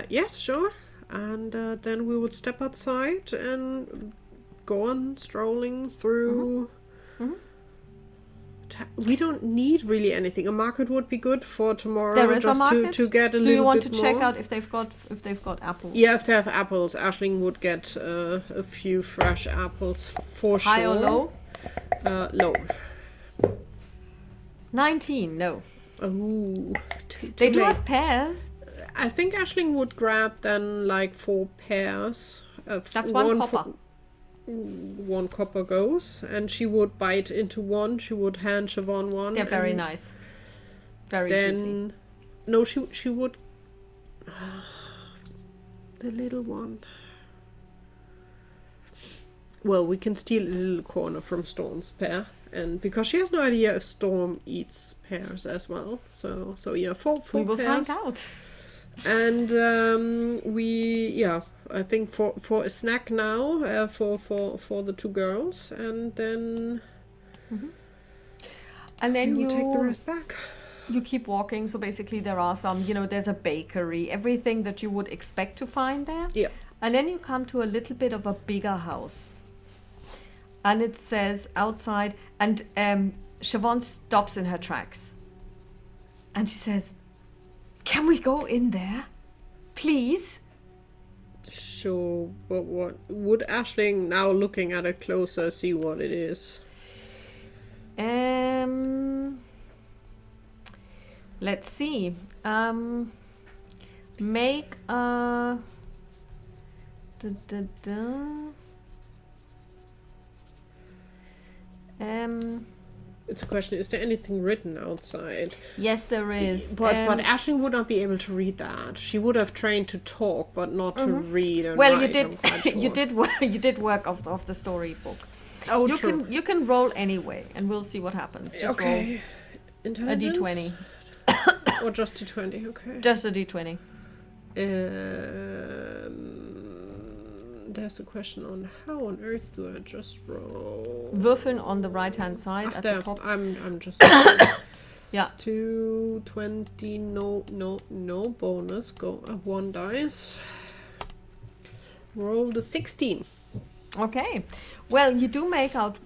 Yes, sure. And then we would step outside and go on strolling through. We don't need really anything. A market would be good for tomorrow. There is a market. To get a little bit more. Do you want to check out if they've got apples? Yeah, if they have apples, Aisling would get a few fresh apples for sure. High or low? Low. 19. No. Oh, they do have pears. I think Aisling would grab then like 4 pears. That's one copper. 1 copper goes, and she would bite into one. She would hand Siobhan one. They're very nice. Very juicy. No, she would. The little one. Well, we can steal a little corner from Storm's pear, and because she has no idea if Storm eats pears as well. So yeah, 4 we will pears. find out. And I think for a snack now for the 2 girls, and then you take the rest back. You keep walking, so basically there are some, there's a bakery, everything that you would expect to find there. Yeah. And then you come to a little bit of a bigger house, and it says outside, and Siobhan stops in her tracks, and she says, "Can we go in there, please?" Sure, but what would Aisling, now looking at it closer, see what it is? Let's see. Make a. It's a question, is there anything written outside? Yes, there is. But Aisling would not be able to read that. She would have trained to talk, but not to read and well, write. You did work off the storybook. Oh, true. You can roll anyway, and we'll see what happens. Just roll a d20. Or just a 20, okay. Just a d20. There's a question on how on earth do I just roll? Würfeln on the right-hand side at the top. I'm just... Yeah. 220, no bonus. Go 1 dice. Roll the 16. Okay. Well, you do make out.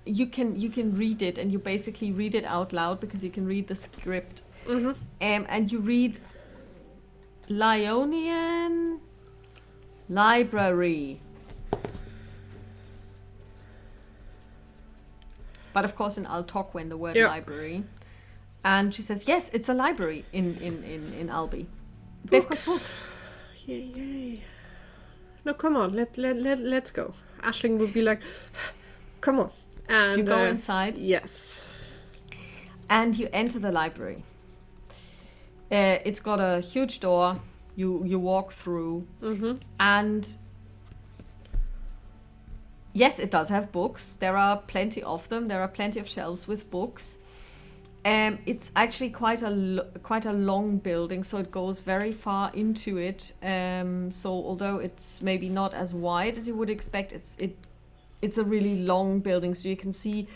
You can read it, and you basically read it out loud because you can read the script. Mm-hmm. And you read Lionian Library. But of course in Algonquin the word library. And she says, yes, it's a library in Albi. They've got books. Yay. No, come on, let's go. Aisling would be like, come on. And you go inside. Yes. And you enter the library. It's got a huge door. You walk through. Mm-hmm. And yes, it does have books. There are plenty of them. There are plenty of shelves with books. It's actually quite a long building, so it goes very far into it. So although it's maybe not as wide as you would expect, it's a really long building. So you can see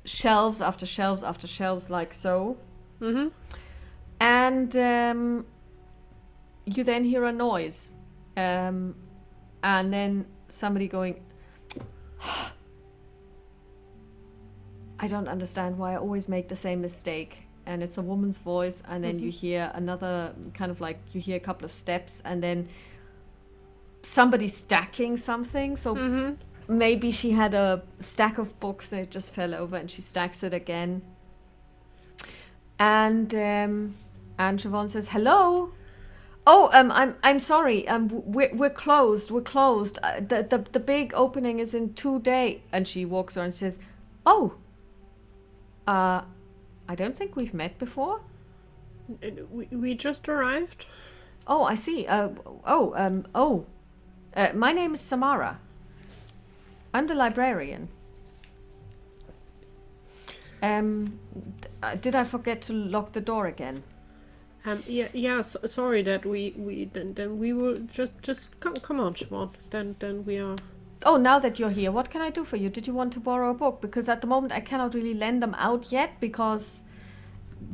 shelves after shelves after shelves, like so. Mm-hmm. And you then hear a noise, and then somebody going. I don't understand why I always make the same mistake. And it's a woman's voice, and then you hear another kind of like, you hear a couple of steps, and then somebody stacking something. So maybe she had a stack of books and it just fell over, and she stacks it again. And Siobhan says, hello. Oh, I'm sorry. We're closed. We're closed. The big opening is in 2 days. And she walks around and says, oh. I don't think we've met before. We just arrived. Oh, I see. My name is Samara. I'm the librarian. Did I forget to lock the door again? Sorry that we will just come on, Siobhan. Then we are. Oh, now that you're here, what can I do for you? Did you want to borrow a book? Because at the moment I cannot really lend them out yet because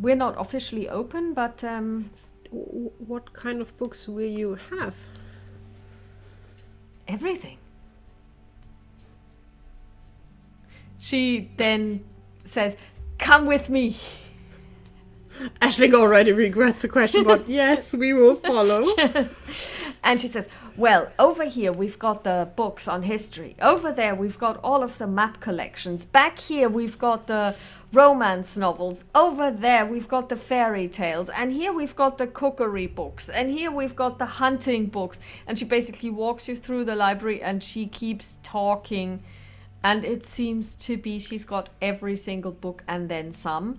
we're not officially open, but... What kind of books will you have? Everything. She then says, come with me. Aisling already regrets the question, but yes, we will follow. Yes. And she says, well, over here we've got the books on history. Over there we've got all of the map collections. Back here we've got the romance novels. Over there we've got the fairy tales. And here we've got the cookery books. And here we've got the hunting books. And she basically walks you through the library and she keeps talking. And it seems to be she's got every single book and then some.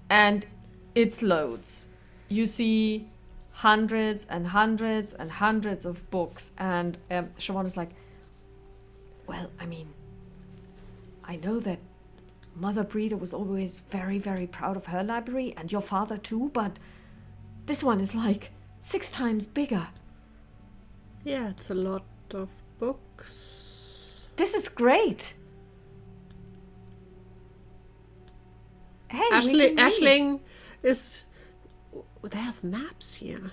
And it's loads. You see hundreds and hundreds and hundreds of books, and Siobhan is like, well, I mean, I know that Mother Breeder was always very, very proud of her library, and your father too, but this one is like 6 times bigger. Yeah, it's a lot of books. This is great. Hey, Aisling is... They have maps here.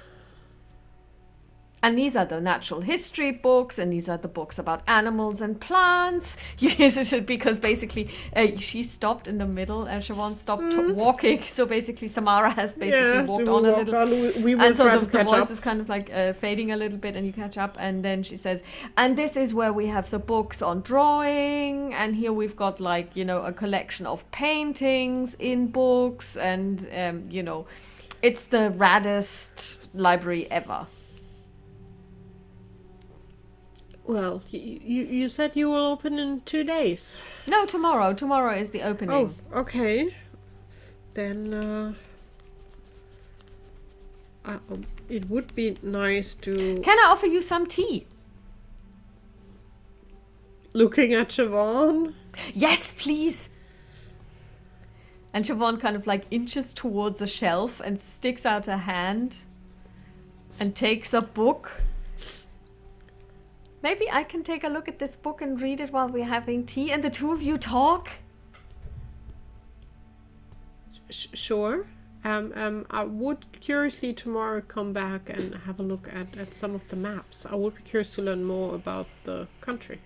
And these are the natural history books, and these are the books about animals and plants. Because basically she stopped in the middle and Siobhan stopped walking. So basically Samara has basically walked on a little. And so the voice is kind of like fading a little bit, and you catch up. And then she says, and this is where we have the books on drawing. And here we've got like, a collection of paintings in books. And, it's the raddest library ever. Well, you said you will open in 2 days. No, tomorrow. Tomorrow is the opening. Oh, okay. Then it would be nice to... Can I offer you some tea? Looking at Siobhan? Yes, please. And Siobhan kind of like inches towards a shelf and sticks out a hand and takes a book. Maybe I can take a look at this book and read it while we're having tea and the two of you talk? Sure. I would curiously tomorrow come back and have a look at some of the maps. I would be curious to learn more about the country.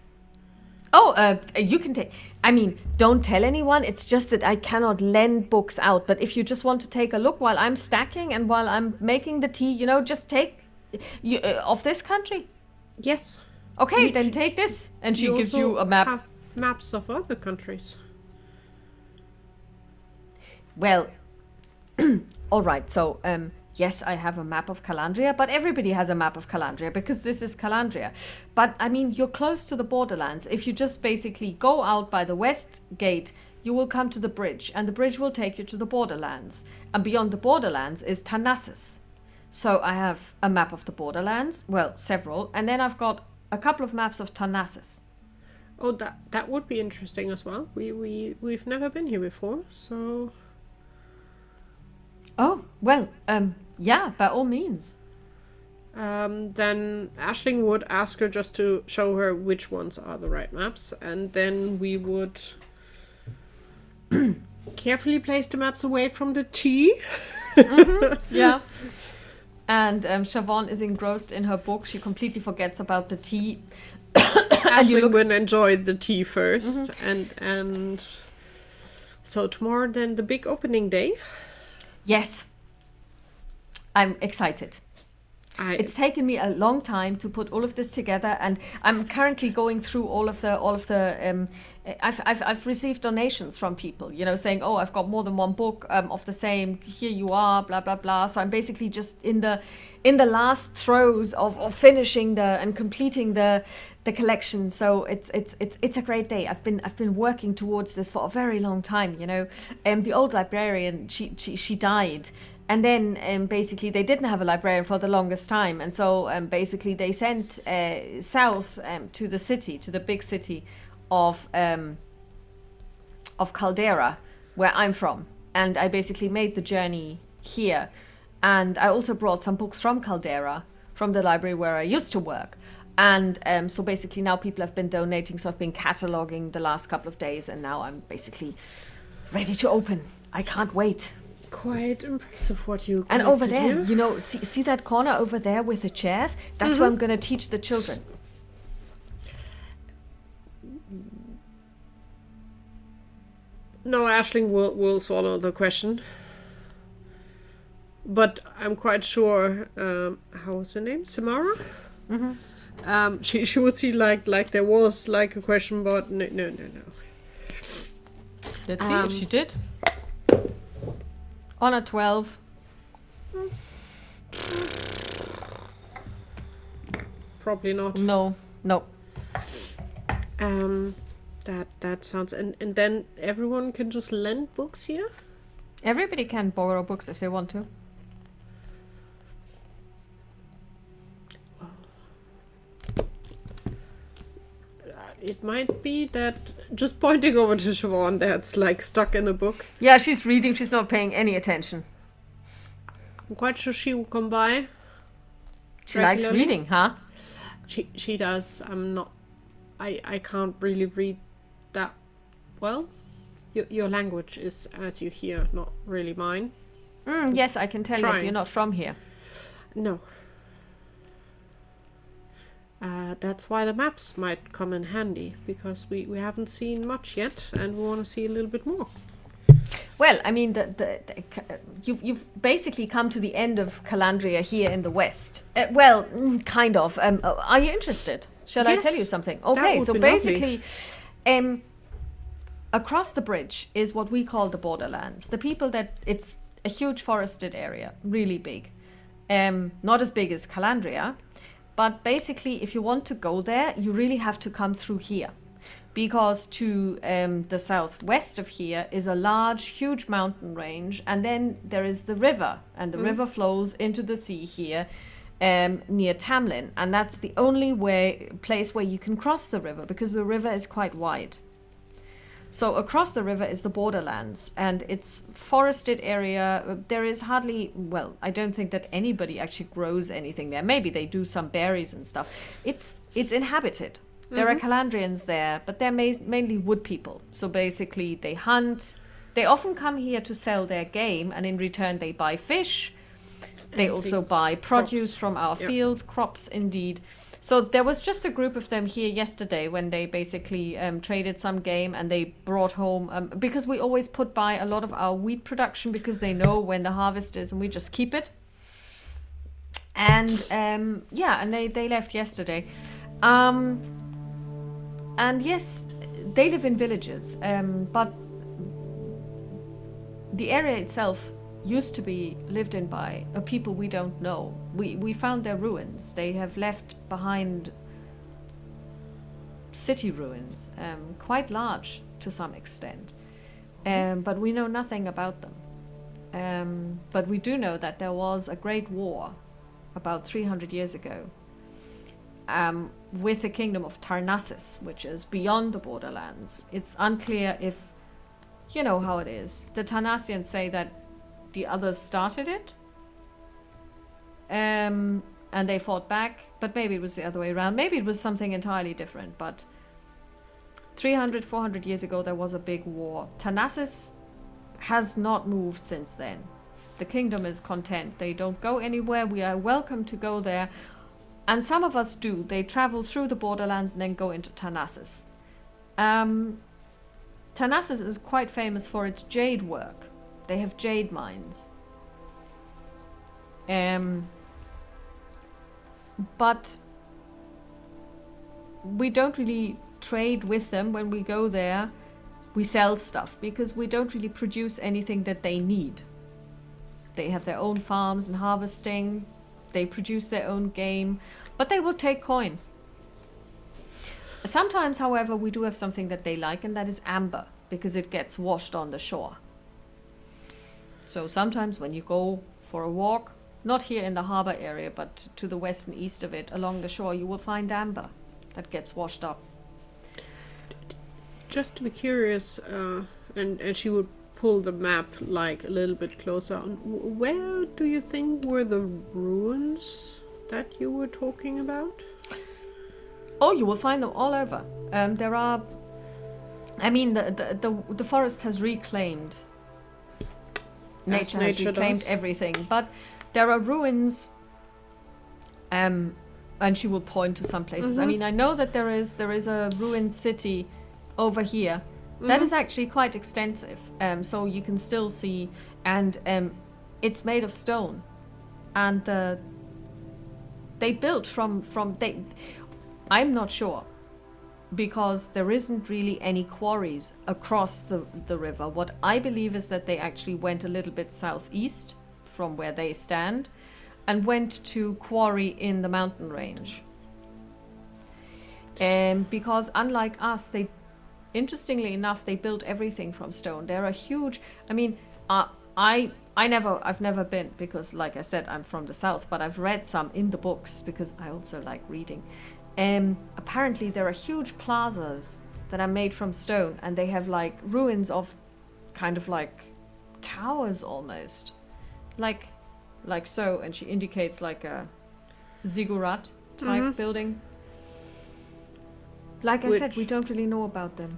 You can take. I mean, don't tell anyone. It's just that I cannot lend books out. But if you just want to take a look while I'm stacking and while I'm making the tea, just take of this country. Yes. Okay, then take this. And she gives you a map. Have maps of other countries. Well, all right. So, yes, I have a map of Calandria, but everybody has a map of Calandria because this is Calandria. But I mean, you're close to the borderlands. If you just basically go out by the west gate, you will come to the bridge, and the bridge will take you to the borderlands. And beyond the borderlands is Tarnassus. So I have a map of the borderlands, well, several, and then I've got a couple of maps of Tarnassus. Oh, that would be interesting as well. We've never been here before, so. Oh, well, yeah, by all means. Then Aisling would ask her just to show her which ones are the right maps, and then we would carefully place the maps away from the tea. Yeah. And Siobhan is engrossed in her book. She completely forgets about the tea. Aisling would enjoy the tea first, and so tomorrow then the big opening day. Yes. I'm excited. It's taken me a long time to put all of this together, and I'm currently going through all of the. I've received donations from people, saying, "Oh, I've got more than one book of the same. Here you are, blah blah blah." So I'm basically just in the last throes of finishing and completing the collection. So it's a great day. I've been working towards this for a very long time. The old librarian, she died. And then basically they didn't have a librarian for the longest time. And so basically they sent south to the city, to the big city of Caldera, where I'm from. And I basically made the journey here. And I also brought some books from Caldera, from the library where I used to work. And so basically now people have been donating. So I've been cataloging the last couple of days. And now I'm basically ready to open. I can't wait. Quite impressive what you and over there here. See that corner over there with the chairs, that's where I'm going to teach the children. No, Aisling will swallow the question, but I'm quite sure how was her name, Samara. She would see like there was like a question, but no. Let's see if she did. On a 12. Probably not. No. That sounds and then everyone can just lend books here? Everybody can borrow books if they want to. It might be that just pointing over to Siobhan that's like stuck in the book. Yeah, she's reading, she's not paying any attention. I'm quite sure she will come by. She likes reading, huh? She does. I can't really read that well. Your language is, as you hear, not really mine. Yes, I can tell you you're not from here. No. That's why the maps might come in handy, because we haven't seen much yet, and we want to see a little bit more. Well, I mean, you've basically come to the end of Calandria here in the west. Well, kind of. Are you interested? Shall I tell you something? Okay, so basically, across the bridge is what we call the borderlands. The people it's a huge forested area, really big. Not as big as Calandria, but basically, if you want to go there, you really have to come through here. Because to the southwest of here is a large, huge mountain range, and then there is the river, and the river flows into the sea here near Tamlin, and that's the only place where you can cross the river, because the river is quite wide. So across the river is the borderlands, and it's forested area. There is hardly, well, I don't think that anybody actually grows anything there. Maybe they do some berries and stuff. It's inhabited. There are Calandrians there, but they're mainly wood people. So basically they hunt. They often come here to sell their game, and in return they buy fish. They also buy produce from our fields, crops indeed. So there was just a group of them here yesterday when they basically traded some game, and they brought home, because we always put by a lot of our wheat production because they know when the harvest is and we just keep it. And and they left yesterday. And yes, they live in villages, but the area itself used to be lived in by a people we don't know. We found their ruins. They have left behind city ruins, quite large to some extent. But we know nothing about them. But we do know that there was a great war about 300 years ago with the kingdom of Tarnassus, which is beyond the borderlands. It's unclear if, you know how it is. The Tarnassians say that the others started it, and they fought back, but maybe it was the other way around. Maybe it was something entirely different, but 300, 400 years ago there was a big war. Tarnassus has not moved since then. The kingdom is content. They don't go anywhere. We are welcome to go there, and some of us do. They travel through the borderlands and then go into Tarnassus. Tarnassus is quite famous for its jade work. They have jade mines. But we don't really trade with them when we go there. We sell stuff because we don't really produce anything that they need. They have their own farms and harvesting. They produce their own game, but they will take coin. Sometimes, however, we do have something that they like, and that is amber, because it gets washed on the shore. So sometimes when you go for a walk, not here in the harbor area, but to the west and east of it, along the shore, you will find amber that gets washed up. Just to be curious, and she would pull the map like a little bit closer. Where do you think were the ruins that you were talking about? Oh, you will find them all over. There are. I mean, the forest has reclaimed. Nature has reclaimed everything, but there are ruins. And she will point to some places. Mm-hmm. I mean, I know that there is a ruined city over here. Mm-hmm. That is actually quite extensive. So you can still see, and it's made of stone, and they built from they. I'm not sure, because there isn't really any quarries across the river. What I believe is that they actually went a little bit southeast from where they stand and went to quarry in the mountain range. Because unlike us, interestingly enough, they built everything from stone. They're a huge, I mean, I've never been, because like I said, I'm from the south, but I've read some in the books because I also like reading. Apparently there are huge plazas that are made from stone, and they have like ruins of kind of like towers almost, like so, and she indicates like a ziggurat type building. Like I said, we don't really know about them.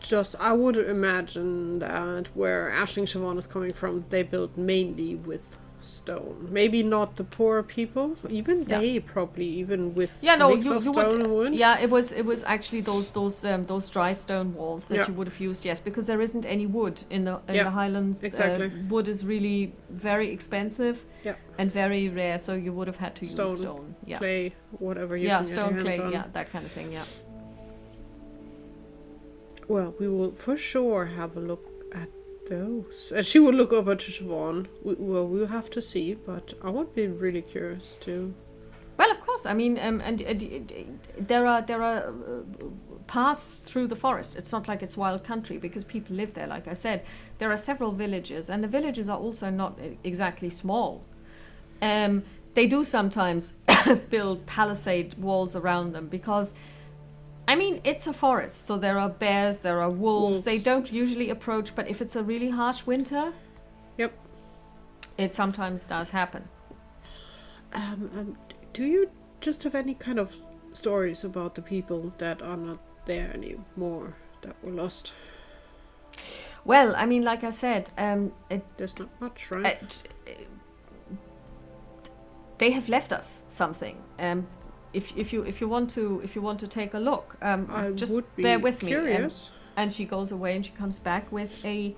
Just, I would imagine that where Aisling Siobhan is coming from, they built mainly with stone. Maybe not the poor people, even they probably, even with mix of stone and wood. Yeah, it was actually those dry stone walls that you would have used. Yes, because there isn't any wood in the Highlands. Exactly, wood is really very expensive and very rare, so you would have had to use stone. Yeah, clay, whatever you can stone, get your hands clay, on. that kind of thing. Yeah. Well, we will for sure have a look at those. And she will look over to Siobhan. We'll have to see, but I would be really curious too. Well, of course. I mean, there are paths through the forest. It's not like it's wild country, because people live there. Like I said, there are several villages, and the villages are also not exactly small. They do sometimes build palisade walls around them because, I mean, it's a forest, so there are bears, there are wolves. They don't usually approach, but if it's a really harsh winter, it sometimes does happen. Do you just have any kind of stories about the people that are not there anymore, that were lost? Well, I mean, like I said, there's not much, right? they have left us something. If you want to take a look, I just would be bear with me. curious. And she goes away and she comes back with a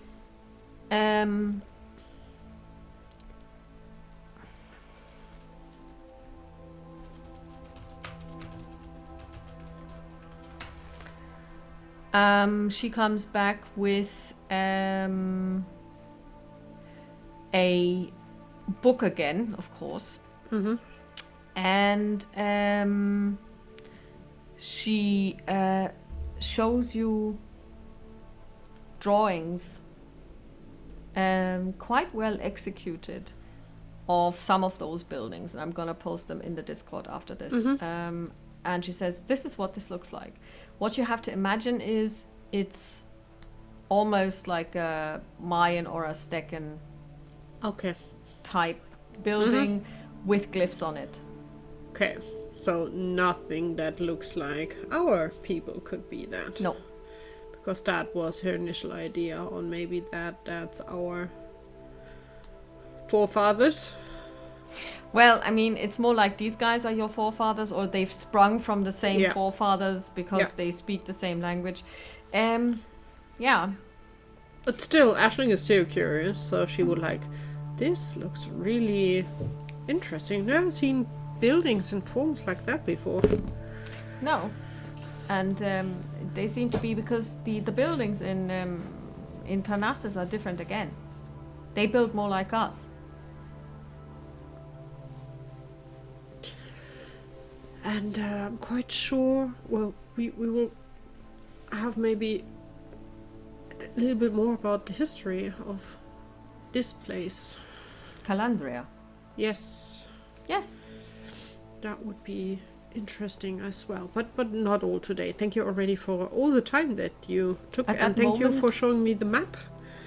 she comes back with a book again, of course. Mm-hmm. And she shows you drawings, quite well executed, of some of those buildings. And I'm going to post them in the Discord after this. Mm-hmm. And she says, this is what this looks like. What you have to imagine is it's almost like a Mayan or Aztecan Okay. type building with glyphs on it. Okay. So nothing that looks like our people could be that. No. Because that was her initial idea on maybe that's our forefathers. Well, I mean, it's more like these guys are your forefathers, or they've sprung from the same Yeah. forefathers because Yeah. they speak the same language. Yeah. But still, Aisling is so curious, so she would like, this looks really interesting. Never seen buildings in forms like that before. No. And they seem to be, because the buildings in Tarnassus are different again. They build more like us. And I'm quite sure, well, we will have maybe a little bit more about the history of this place. Calandria. Yes, Yes. that would be interesting as well. But not all today. Thank you already for all the time that you took. At And that thank you for moment- showing me the map.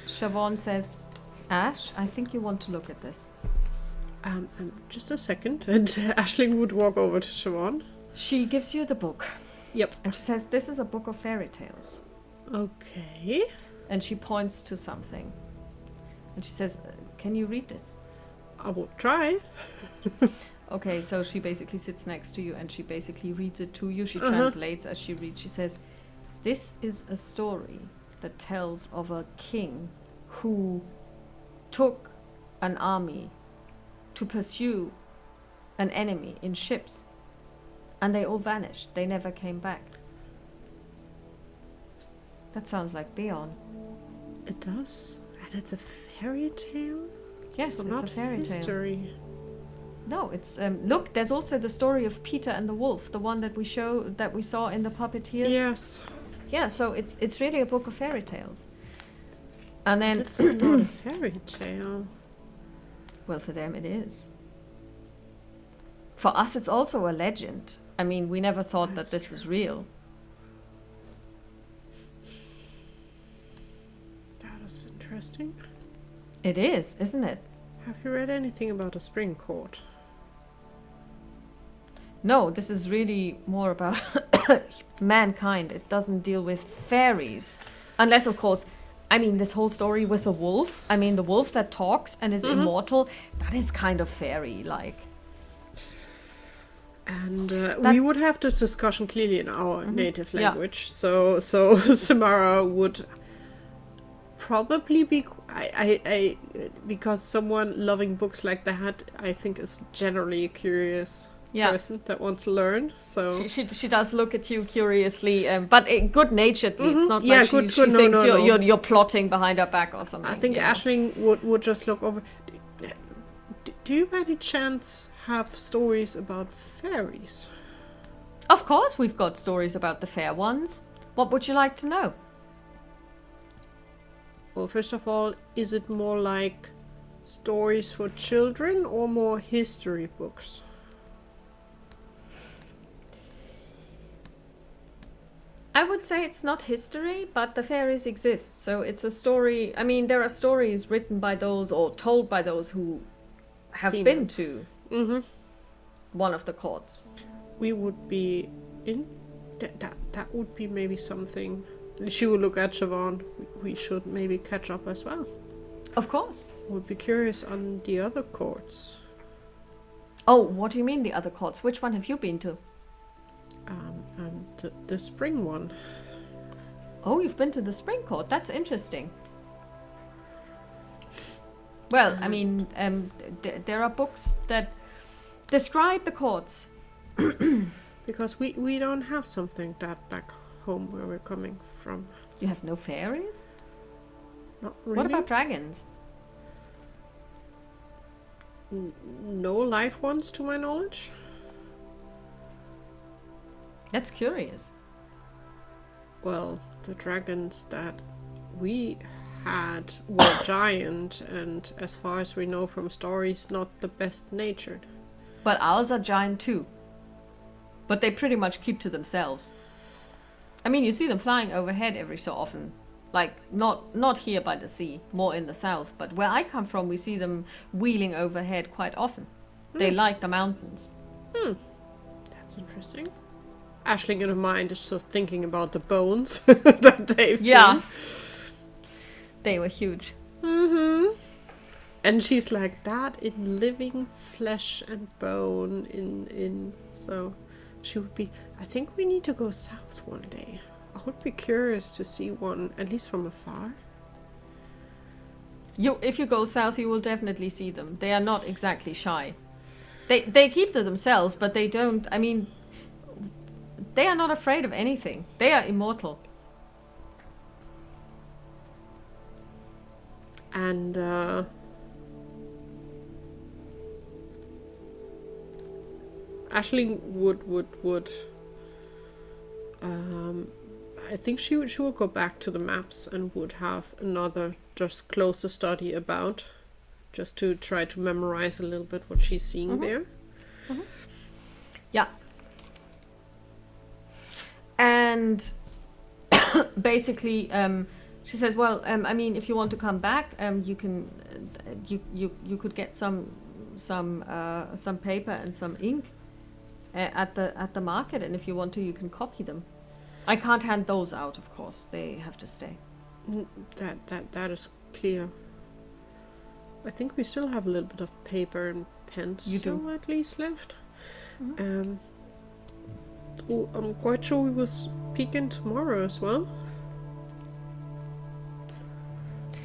Siobhan says, Ash, I think you want to look at this. Just a second. And Aisling would walk over to Siobhan. She gives you the book. Yep. And she says, this is a book of fairy tales. Okay. And she points to something. And she says, can you read this? I will try. Okay, so she basically sits next to you and she basically reads it to you. She translates as she reads. She says, this is a story that tells of a king who took an army to pursue an enemy in ships. And they all vanished. They never came back. That sounds like Beon. It does. And it's a fairy tale? Yes, So it's not a fairy tale. history. No, it's look. There's also the story of Peter and the Wolf, the one that we saw in the Puppeteers. Yes. Yeah, so it's really a book of fairy tales. And then, It's not a fairy tale. well, for them it is. For us, it's also a legend. I mean, we never thought that this was real. That is interesting. It is, isn't it? Have you read anything about a spring court? No, this is really more about mankind. It doesn't deal with fairies. Unless, of course, I mean, this whole story with the wolf. I mean, the wolf that talks and is immortal, that is kind of fairy-like. And we would have this discussion clearly in our native Yeah. language. So Samara would probably be I because someone loving books like that, I think, is generally a curious Yeah. person that wants to learn. So She does look at you curiously, but good-naturedly. It's not Yeah, like good, she good. No, thinks no, no. you're plotting behind her back or something. I think you know. Aisling would just look over. Do you by any chance have stories about fairies? Of course, we've got stories about the fair ones. What would you like to know? Well, first of all, is it more like stories for children or more history books? I would say it's not history, but the fairies exist. So it's a story. I mean, there are stories written by those or told by those who have Seen been them. to Mm-hmm. one of the courts. We would be in. That would be maybe something. She would look at Siobhan. We should maybe catch up as well. Of course. Would be curious on the other courts. Oh, what do you mean the other courts? Which one have you been to? The spring one. Oh, you've been to the spring court. That's interesting. Well, I mean, there are books that describe the courts. Because we don't have something that back home where we're coming from. You have no fairies? Not really. What about dragons? No live ones, to my knowledge. That's curious. Well, the dragons that we had were giant, and as far as we know from stories, not the best natured. Well, owls are giant too. But they pretty much keep to themselves. I mean, you see them flying overhead every so often. Like, not here by the sea, more in the south. But where I come from, we see them wheeling overhead quite often. They like the mountains. That's interesting. Aisling in her mind is just thinking about the bones that they've Yeah. seen. They were huge. And she's like, that in living flesh and bone in so she would be, I think we need to go south one day. I would be curious to see one, at least from afar. If you go south, you will definitely see them. They are not exactly shy. They keep to themselves, but they don't, I mean, they are not afraid of anything. They are immortal. And Aisling would I think she would go back to the maps and would have another just closer study about, just to try to memorize a little bit what she's seeing there. Yeah. And basically, she says, well, I mean, if you want to come back, you can, you could get some paper and some ink at the market, and if you want to, you can copy them. I can't hand those out, of course. They have to stay. That is clear. I think we still have a little bit of paper and pens. You do. At least left. I'm quite sure we will speak in tomorrow as well.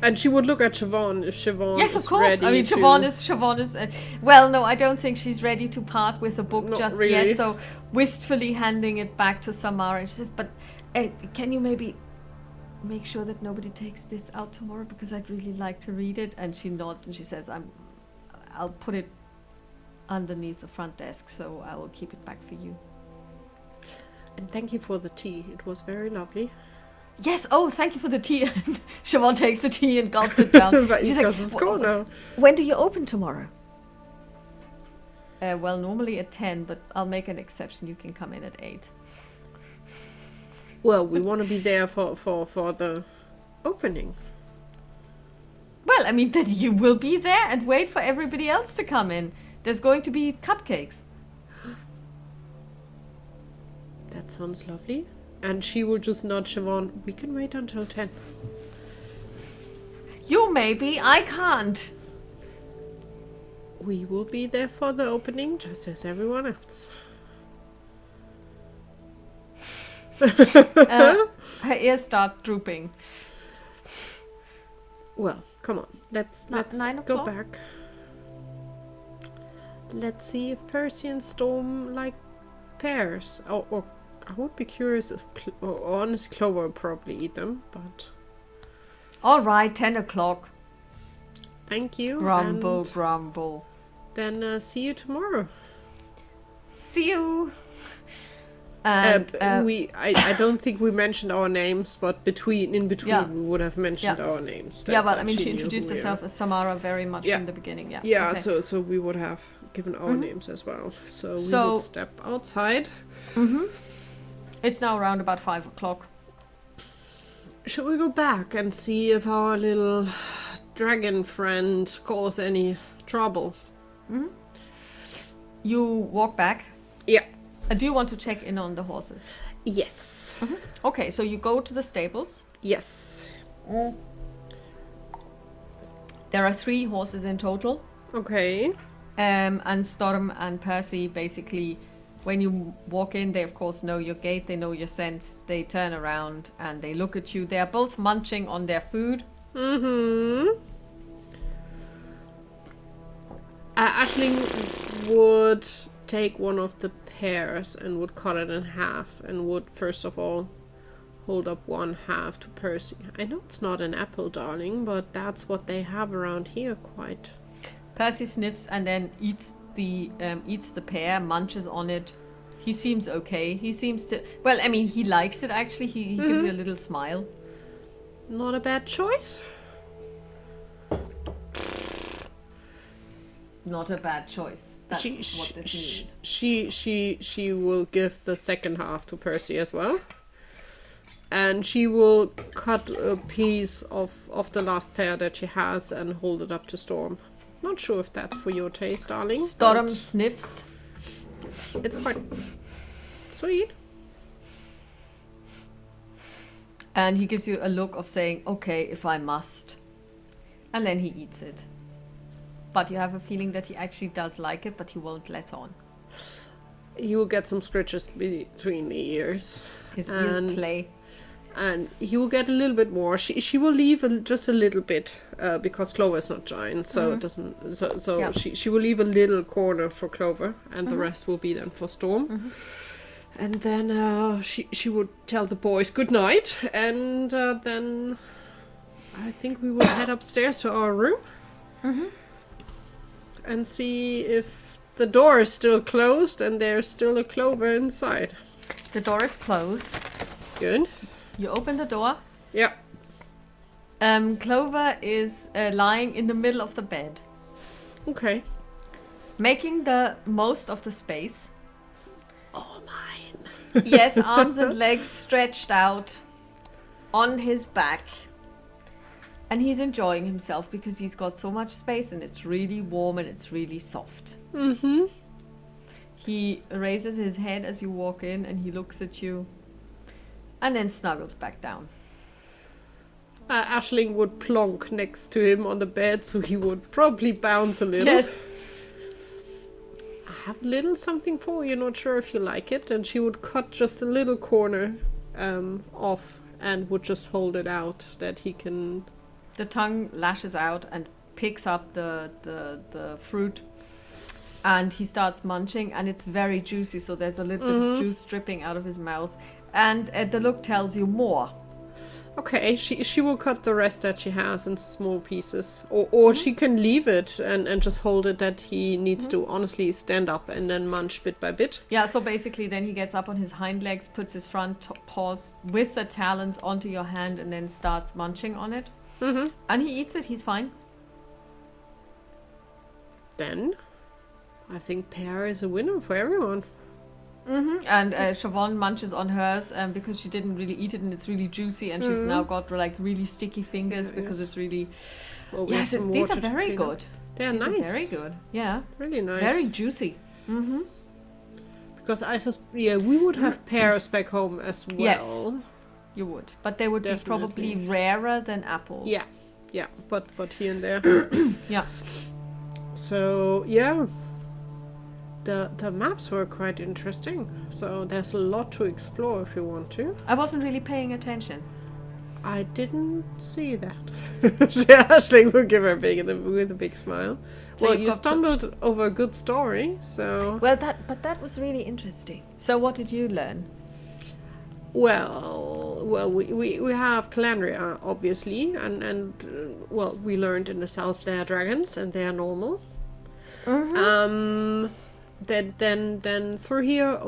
And she would look at Siobhan if Siobhan Yes, is of course. ready I mean, to... Siobhan is. Well, no, I don't think she's ready to part with the book Not just really. yet. So, wistfully handing it back to Samara, and she says, "But can you maybe make sure that nobody takes this out tomorrow, because I'd really like to read it." And she nods and she says, "I'll put it underneath the front desk, so I will keep it back for you." And thank you for the tea. It was very lovely. Yes. Oh, thank you for the tea. And Siobhan takes the tea and gulps it down. But She's because it's cold now. When do you open tomorrow? Well, normally at 10, but I'll make an exception. You can come in at 8. Well, we want to be there for the opening. Well, I mean, then you will be there and wait for everybody else to come in. There's going to be cupcakes. That sounds lovely. And she will just nod Siobhan, we can wait until 10. You maybe, I can't. We will be there for the opening just as everyone else. Her ears start drooping. Well, come on. Let's 9 go o'clock? back. Let's see if Percy and Storm like pears. Or I would be curious if honest Clover would probably eat them, but All right, 10 o'clock. thank you. Grumble, and grumble. then see you tomorrow. See you. And I don't think we mentioned our names, but in between Yeah. we would have mentioned Yeah. our names. yeah, well, that I mean, she knew introduced who we herself are. as Samara very much Yeah. from the beginning. Yeah. Yeah, Okay. so we would have given our names as well. So we So- would step outside. It's now around about 5 o'clock. Should we go back and see if our little dragon friend caused any trouble? You walk back. Yeah. Do you want to check in on the horses? Yes. Okay, so you go to the stables. Yes. There are 3 horses in total. Okay. And Storm and Percy basically, when you walk in, they of course know your gait, they know your scent. They turn around and they look at you. They are both munching on their food. Aisling would take one of the pears and would cut it in half and would first of all hold up one half to Percy. I know it's not an apple, darling, but that's what they have around here quite. Percy sniffs and then eats the pear, munches on it. He seems okay. He seems to... Well, I mean, he likes it, actually. He gives you a little smile. Not a bad choice. Not a bad choice. That's what this means. She will give the second half to Percy as well. And she will cut a piece of the last pear that she has and hold it up to Storm. Not sure if that's for your taste, darling. Storm sniffs. It's quite sweet. And he gives you a look of saying, okay, if I must. And then he eats it. But you have a feeling that he actually does like it, but he won't let on. He will get some scratches between the ears. His ears play. And he will get a little bit more. She will leave just a little bit because Clover is not giant, so it doesn't. So yeah. She will leave a little corner for Clover, and the rest will be then for Storm. And then she would tell the boys good night, and then I think we will head upstairs to our room and see if the door is still closed and there's still a Clover inside. The door is closed. Good. You open the door. Yeah. Clover is lying in the middle of the bed. Okay. Making the most of the space. All mine. Yes, arms and legs stretched out on his back. And he's enjoying himself because he's got so much space and it's really warm and it's really soft. He raises his head as you walk in and he looks at you. And then snuggles back down. Aisling would plonk next to him on the bed, so he would probably bounce a little. Yes. I have a little something for you, not sure if you like it. And she would cut just a little corner off and would just hold it out that he can... The tongue lashes out and picks up the fruit. And he starts munching and it's very juicy, so there's a little bit of juice dripping out of his mouth. And the look tells you more. Okay, she will cut the rest that she has in small pieces. Or she can leave it and just hold it that he needs to honestly stand up and then munch bit by bit. Yeah, so basically then he gets up on his hind legs, puts his front paws with the talons onto your hand and then starts munching on it. And he eats it, he's fine. Then, I think pear is a winner for everyone. And Siobhan munches on hers because she didn't really eat it and it's really juicy and she's now got like really sticky fingers because it's really... Well, yes, these are very good. They're these nice. Are very good. Yeah. Really nice. Very juicy. Because we would have pears back home as well. Yes, you would. But they would Definitely. be probably rarer than apples. Yeah, but here and there. Yeah. So, yeah. The maps were quite interesting, so there's a lot to explore if you want to. I wasn't really paying attention. I didn't see that. Aisling will give her with a big smile. So well, you stumbled over a good story, so... Well, that was really interesting. So what did you learn? Well, we have Calandria, obviously, and we learned in the south they are dragons, and they are normal. Then through here,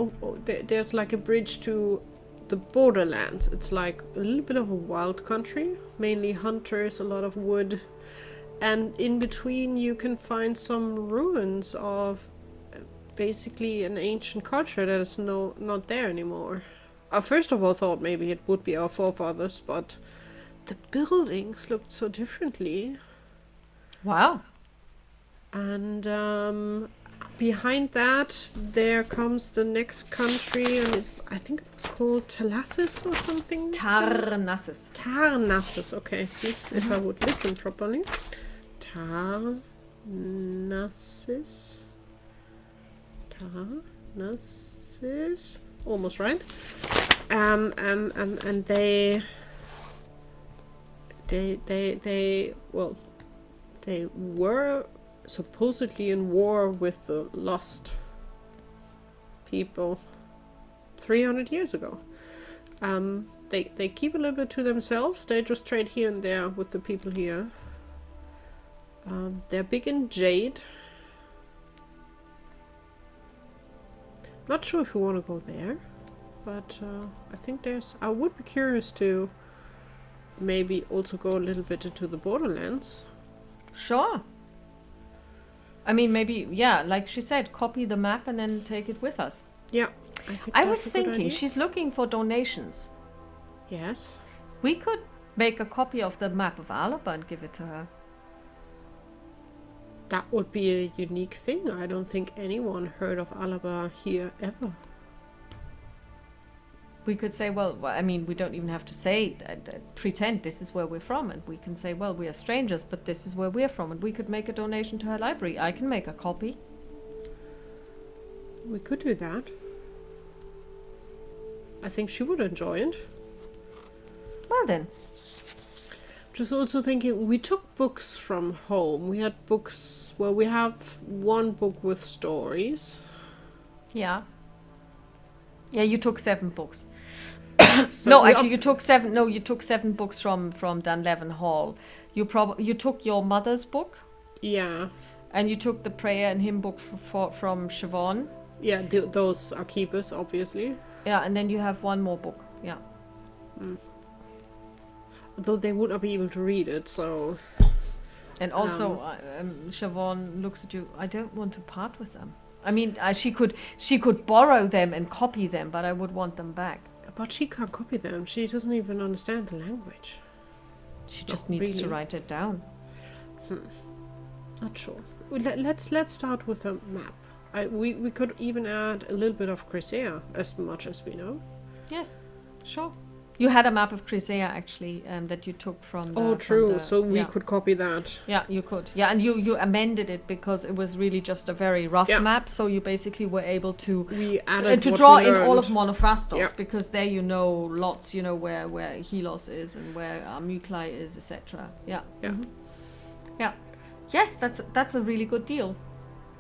there's like a bridge to the borderlands. It's like a little bit of a wild country, mainly hunters, a lot of wood, and in between you can find some ruins of basically an ancient culture that is not there anymore. I first of all thought maybe it would be our forefathers, but the buildings looked so differently. Wow. And behind that, there comes the next country, and I think it was called Talassus or something. Tarnassus. Tarnassus. Okay, see if I would listen properly. Nassis. Nassis. Almost right. And they were supposedly in war with the lost people 300 years ago. They keep a little bit to themselves. They just trade here and there with the people here. They're big in jade. Not sure if we want to go there, but I think I would be curious to maybe also go a little bit into the borderlands. Sure. I mean, maybe, yeah, like she said, copy the map and then take it with us. Yeah. I was thinking, she's looking for donations. Yes. We could make a copy of the map of Alba and give it to her. That would be a unique thing. I don't think anyone heard of Alba here ever. We could say, well, I mean, we don't even have to say, pretend this is where we're from. And we can say, well, we are strangers, but this is where we're from. And we could make a donation to her library. I can make a copy. We could do that. I think she would enjoy it. Well then. Just also thinking, we took books from home. We had books, well, we have one book with stories. Yeah. Yeah, you took 7 books. So no, actually, you took 7. No, you took 7 books from Dunlevin Hall. You took your mother's book. Yeah. And you took the prayer and hymn book from Siobhan. Yeah, those are keepers, obviously. Yeah, and then you have one more book. Yeah. Though they would not be able to read it, so... And also, Siobhan looks at you, I don't want to part with them. I mean, she could borrow them and copy them, but I would want them back. But she can't copy them. She doesn't even understand the language. She just needs to write it down. Not sure. Let's start with a map. We could even add a little bit of Crisea, as much as we know. Yes, sure. You had a map of Crisea, actually, that you took from the... Oh, true. So we could copy that. Yeah, you could. Yeah, and you amended it because it was really just a very rough map, so you basically were able to... We added to draw in all of Monophrastos, because there you know lots, you know, where Helos is and where Muklai is, etc. Yeah. Yeah. Mm-hmm. Yeah. Yes, that's a really good deal.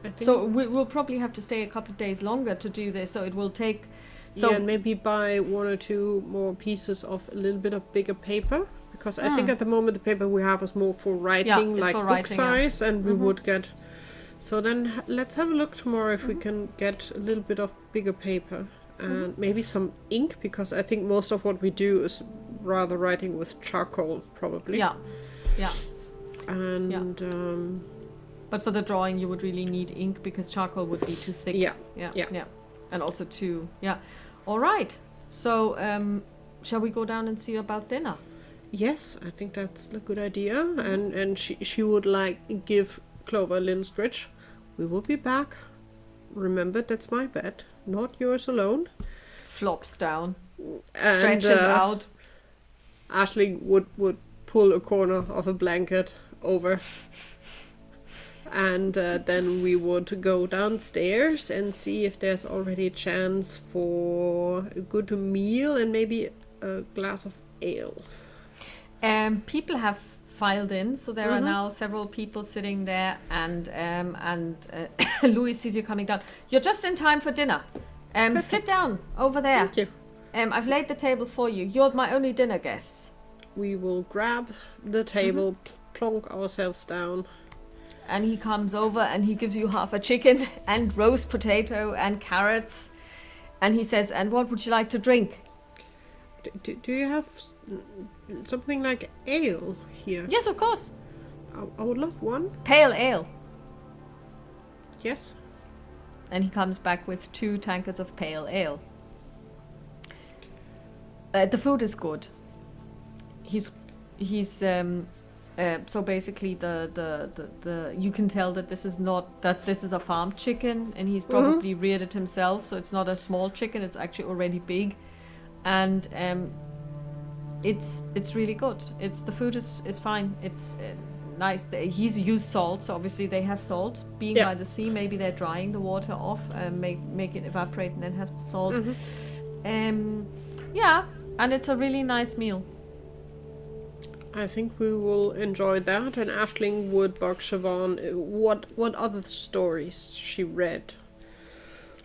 I think So we'll probably have to stay a couple of days longer to do this, so it will take... So yeah, and maybe buy 1 or 2 more pieces of a little bit of bigger paper, because I think at the moment the paper we have is more for writing, like book size, and we would get... So then let's have a look tomorrow if we can get a little bit of bigger paper, and maybe some ink, because I think most of what we do is rather writing with charcoal, probably. Yeah, yeah. And... But for the drawing you would really need ink, because charcoal would be too thick. Yeah. And also too... Yeah. All right. So, shall we go down and see about dinner? Yes, I think that's a good idea. And she would like give Clover a little stretch. We will be back. Remember, that's my bed, not yours alone. Flops down. And, stretches out. Aisling would pull a corner of a blanket over. And then we would go downstairs and see if there's already a chance for a good meal and maybe a glass of ale. People have filed in, so there are now several people sitting there, and Louis sees you coming down. You're just in time for dinner. Sit down over there. Thank you. I've laid the table for you. You're my only dinner guests. We will grab the table, plonk ourselves down. And he comes over and he gives you half a chicken and roast potato and carrots. And he says, and what would you like to drink? Do you have something like ale here? Yes, of course. I would love one. Pale ale. Yes. And he comes back with 2 tankards of pale ale. The food is good. He's so basically the you can tell that this is a farm chicken, and he's probably reared it himself, so it's not a small chicken, it's actually already big, and it's really good. The food is fine. It's nice. He's used salt, so obviously they have salt. Being by the sea, maybe they're drying the water off and make it evaporate and then have the salt. Yeah, and it's a really nice meal. I think we will enjoy that, and Aisling would bug Siobhan what other stories she read.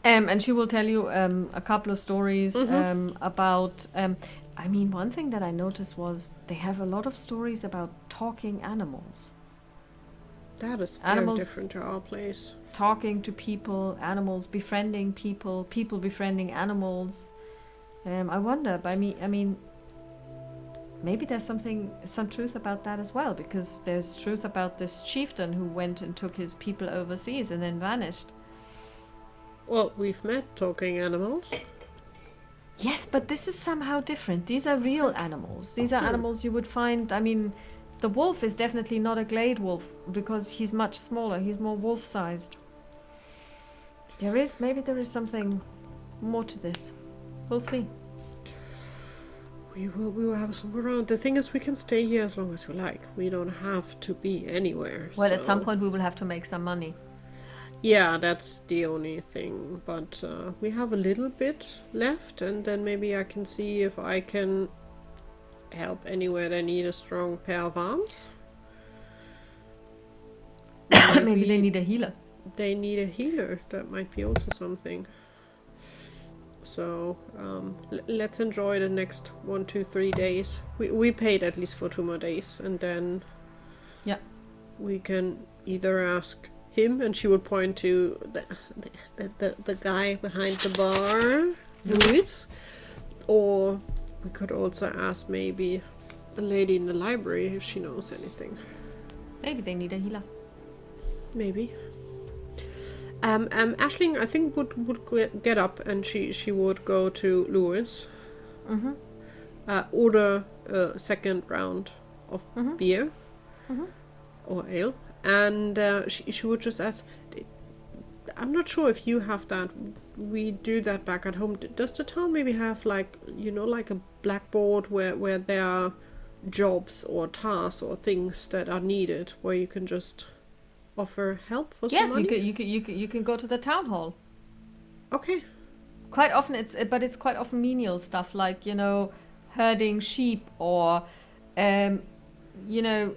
And she will tell you a couple of stories about... I mean, one thing that I noticed was they have a lot of stories about talking animals. That is very different to our place. Talking to people, animals befriending people, people befriending animals. I wonder, but I mean, maybe there's some truth about that as well, because there's truth about this chieftain who went and took his people overseas and then vanished. Well, we've met talking animals. Yes, but this is somehow different. These are real animals. These are animals you would find... I mean, the wolf is definitely not a glade wolf because he's much smaller. He's more wolf-sized. Maybe there is something more to this. We'll see. We will have some around. The thing is, we can stay here as long as we like. We don't have to be anywhere. Well, at some point we will have to make some money. Yeah, that's the only thing. But we have a little bit left, and then maybe I can see if I can help anywhere they need a strong pair of arms. Maybe they need a healer. They need a healer. That might be also something. So let's enjoy the next 1, 2, 3 days. We paid at least for 2 more days, and then we can either ask him, and she would point to the guy behind the bar, Louis, or we could also ask maybe the lady in the library if she knows anything. Maybe they need a healer. Maybe. Aisling, I think, would get up, and she would go to Louis. Order a second round of beer or ale, and she would just ask. I'm not sure if you have that. We do that back at home. Does the town maybe have like a blackboard where there are jobs or tasks or things that are needed where you can just offer help for some money? Yes, you can go to the town hall. Okay. Quite often it's quite often menial stuff like herding sheep or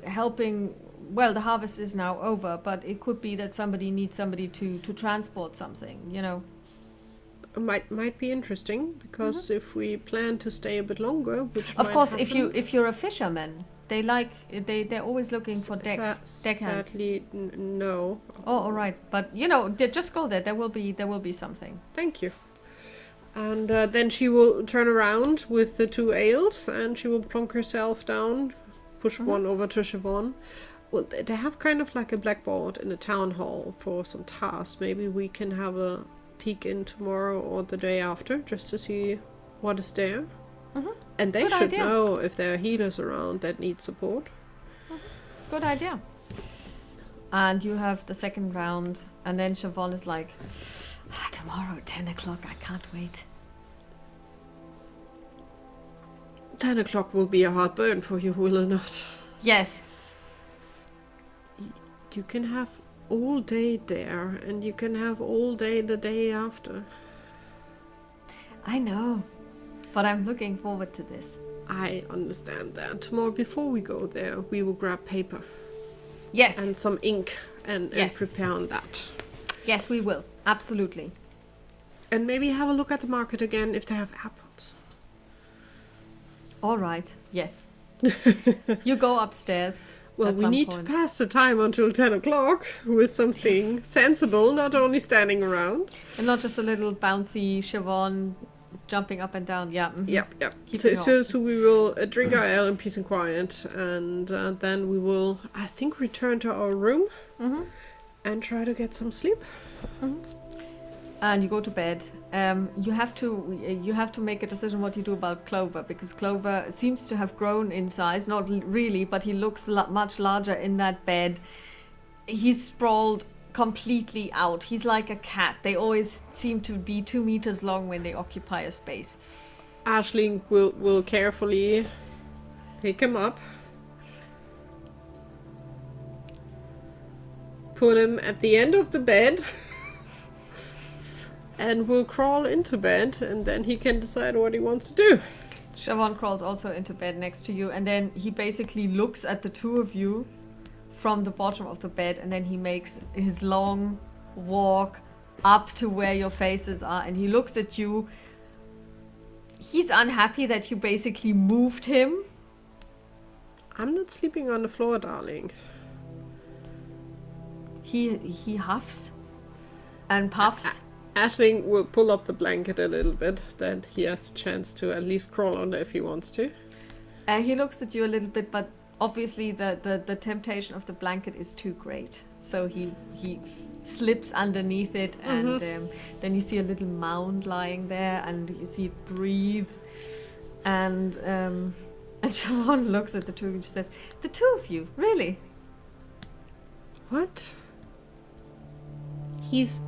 helping. Well, the harvest is now over, but it could be that somebody needs somebody to transport something. Might be interesting because if we plan to stay a bit longer, which of might course happen, if you're a fisherman. They're always looking for deckhands. Sadly, no. Oh, all right. But just go there. There will be something. Thank you. And then she will turn around with the 2 ales, and she will plonk herself down, push one over to Siobhan. Well, they have kind of like a blackboard in the town hall for some tasks. Maybe we can have a peek in tomorrow or the day after, just to see what is there. And they should know if there are healers around that need support. Good idea. And you have the second round, and then Siobhan is like, tomorrow at 10 o'clock, I can't wait. 10 o'clock will be a hard burn for you, will it not? Yes. You can have all day there, and you can have all day the day after. I know. But I'm looking forward to this. I understand that. Tomorrow, before we go there, we will grab paper. Yes. And some ink and prepare on that. Yes, we will. Absolutely. And maybe have a look at the market again if they have apples. All right. Yes. You go upstairs. Well, we need to pass the time until 10 o'clock with something sensible, not only standing around. And not just a little bouncy Siobhan jumping up and down. Yeah. Yep. So we will drink our ale in peace and quiet, and then we will, I think, return to our room and try to get some sleep. And you go to bed. You have to make a decision what you do about Clover, because Clover seems to have grown in size. Not really, but he looks much larger in that bed. He's sprawled completely out. He's like a cat. They always seem to be 2 meters long when they occupy a space. Aisling will carefully pick him up put him at the end of the bed and will crawl into bed, and then he can decide what he wants to do. Siobhan crawls also into bed next to you, and then he basically looks at the two of you from the bottom of the bed, and then he makes his long walk up to where your faces are, and he looks at you. He's unhappy that you basically moved him. I'm not sleeping on the floor, darling. He huffs and puffs. Aisling will pull up the blanket a little bit, that he has a chance to at least crawl under if he wants to. He looks at you a little bit, but obviously the temptation of the blanket is too great. So he slips underneath it, and then you see a little mound lying there, and you see it breathe. And Siobhan looks at the two of you and she says, "The two of you, really?" What? He's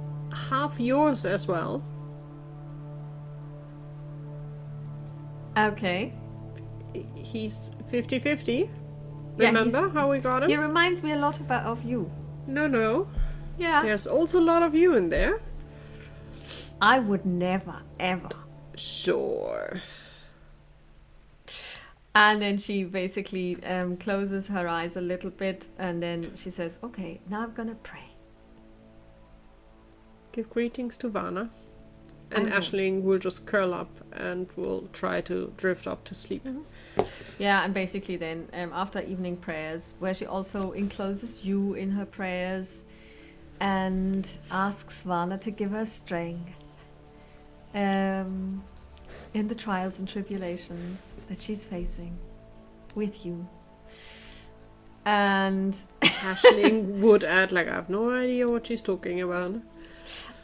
half yours as well. Okay. He's 50-50. Yeah, Remember how we got him? He reminds me a lot of you. No. Yeah. There's also a lot of you in there. I would never, ever. Sure. And then she basically closes her eyes a little bit, and then she says, "Okay, now I'm gonna pray." Give greetings to Vana. And Okay. Aisling will just curl up and will try to drift up to sleep. Yeah, and basically then after evening prayers, where she also encloses you in her prayers and asks Vana to give her strength in the trials and tribulations that she's facing with you. And Aisling would add, like, I have no idea what she's talking about.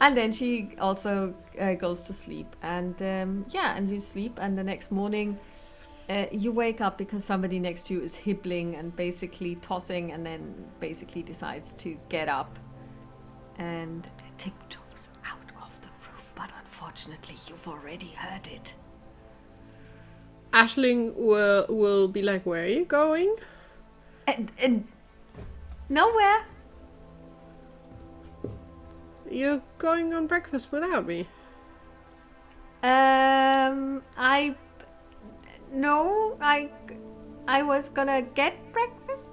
and then she also goes to sleep. And and you sleep, and the next morning you wake up because somebody next to you is hibbling and basically tossing, and then basically decides to get up and tiptoes out of the room. But unfortunately, you've already heard it. Aisling will be like, where are you going? And nowhere. You're going on breakfast without me. I was gonna get breakfast.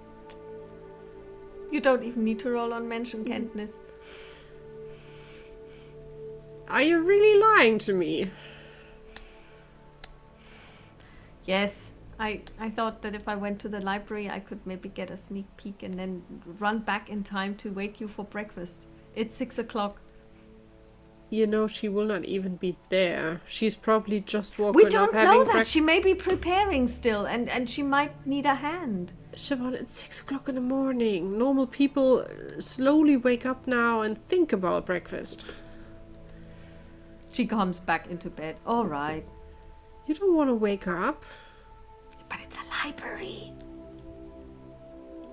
You don't even need to roll on mention Kentness. Are you really lying to me? Yes, I thought that if I went to the library, I could maybe get a sneak peek and then run back in time to wake you for breakfast. It's 6 o'clock. You know, she will not even be there. She's probably just woken We up don't having know that. breakfast. She may be preparing still, and she might need a hand. Siobhan, it's 6 o'clock in the morning. Normal people slowly wake up now and think about breakfast. She comes back into bed. All right. You don't want to wake her up. But it's a library.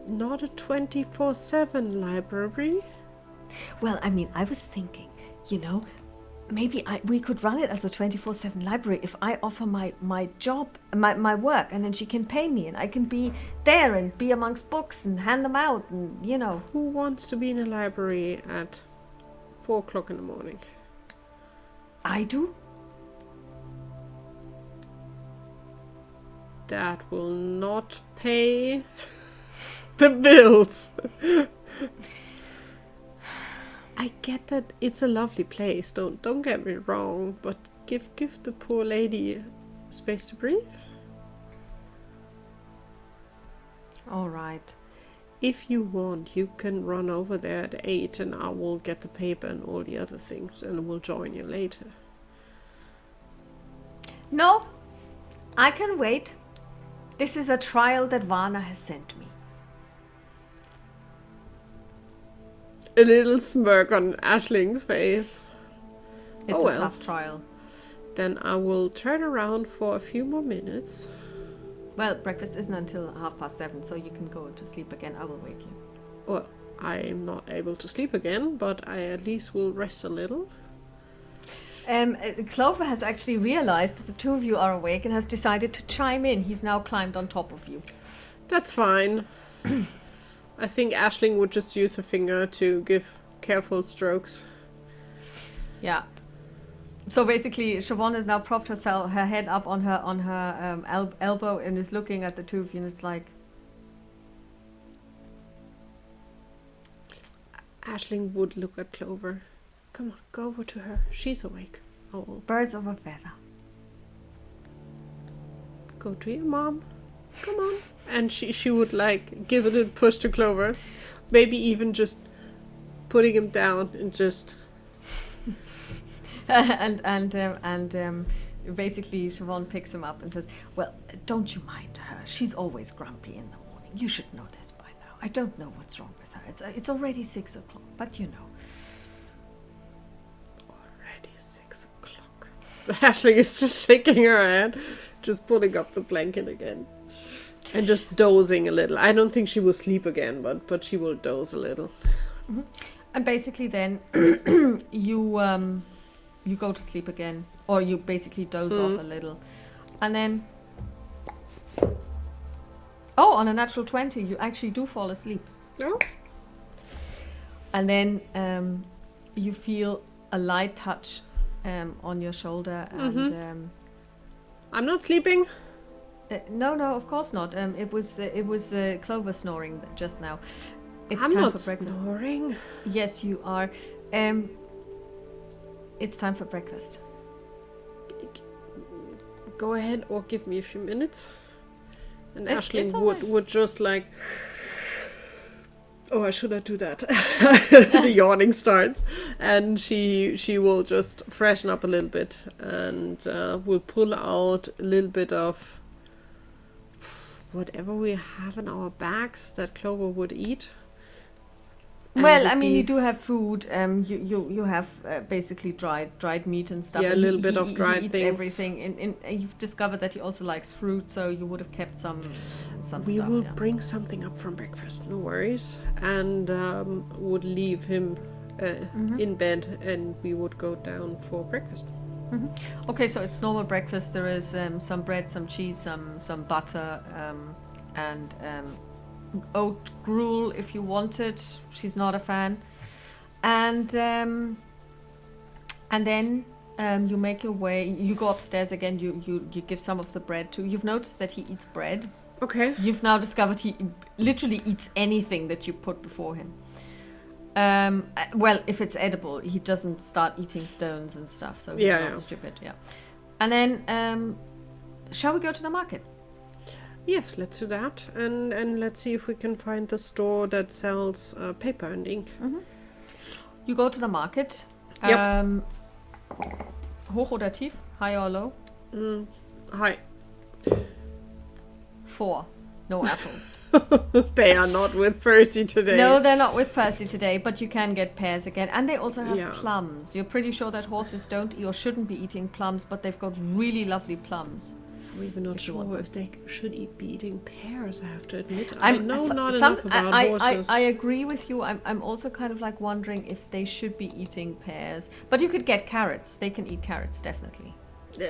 Not a 24/7 library. Well, I mean, I was thinking, maybe we could run it as a 24/7 library if I offer my job, my work, and then she can pay me, and I can be there and be amongst books and hand them out, and Who wants to be in a library at 4 o'clock in the morning? I do. That will not pay the bills. I get that it's a lovely place. Don't get me wrong, but give the poor lady space to breathe. All right. If you want, you can run over there at 8 and I will get the paper and all the other things and we'll join you later. No, I can wait. This is a trial that Vana has sent me. A little smirk on Aisling's face. It's Oh, a well. tough trial. Then I will turn around for a few more minutes. Well, breakfast isn't until 7:30, so you can go to sleep again. I will wake you. Well, I am not able to sleep again, but I at least will rest a little. Clover has actually realized that the two of you are awake and has decided to chime in. He's now climbed on top of you. That's fine. I think Aisling would just use her finger to give careful strokes. Yeah. So basically, Siobhan has now propped her head up on her elbow and is looking at the two of you, and it's like, Aisling would look at Clover. Come on, go over to her. She's awake. Oh, birds of a feather. go to your mom. Come on. And she would like give a little push to Clover. Maybe even just putting him down and just... and basically Siobhan picks him up and says, well, don't you mind her. She's always grumpy in the morning. You should know this by now. I don't know what's wrong with her. It's already 6 o'clock, but you know. Already 6 o'clock. Aisling is just shaking her head, just pulling up the blanket again. And just dozing a little. I don't think she will sleep again, but she will doze a little. Mm-hmm. And basically then you go to sleep again, or you basically doze off a little, and then on a natural 20 you actually do fall asleep. Oh. And then you feel a light touch on your shoulder, and I'm not sleeping. no, of course not. It was Clover snoring just now. It's I'm time not for breakfast. snoring. Yes, you are. It's time for breakfast. Go ahead or give me a few minutes. And It's Aisling all would just like... Oh, I should not do that. The yawning starts. And she will just freshen up a little bit. And will pull out a little bit of whatever we have in our bags that Clover would eat. Well, I mean, you do have food. You have basically dried meat and stuff. Yeah, a and little bit of dried he eats things. everything, and you've discovered that he also likes fruit, so you would have kept some We stuff. will Yeah. bring something up from breakfast, no worries. And would leave him in bed, and we would go down for breakfast. Okay, so it's normal breakfast. There is some bread, some cheese, some butter, and oat gruel if you want it. She's not a fan. And then you make your way. You go upstairs again. You give some of the bread to. You've noticed that he eats bread. Okay. You've now discovered he literally eats anything that you put before him. Well, if it's edible, he doesn't start eating stones and stuff. So he's not stupid. Yeah. And then, shall we go to the market? Yes, let's do that. And let's see if we can find the store that sells paper and ink. You go to the market. Yep. Hoch oder tief? High or low? Hi. 4. No apples. They are not with Percy today. No, they're not with Percy today, but you can get pears again. And they also have Yeah. plums. You're pretty sure that horses don't or shouldn't be eating plums, but they've got really lovely plums. I'm even not If you want sure if they should be eating pears, I have to admit. I I'm- know not some- enough about horses. I agree with you. I'm also kind of like wondering if they should be eating pears. But you could get carrots. They can eat carrots, definitely.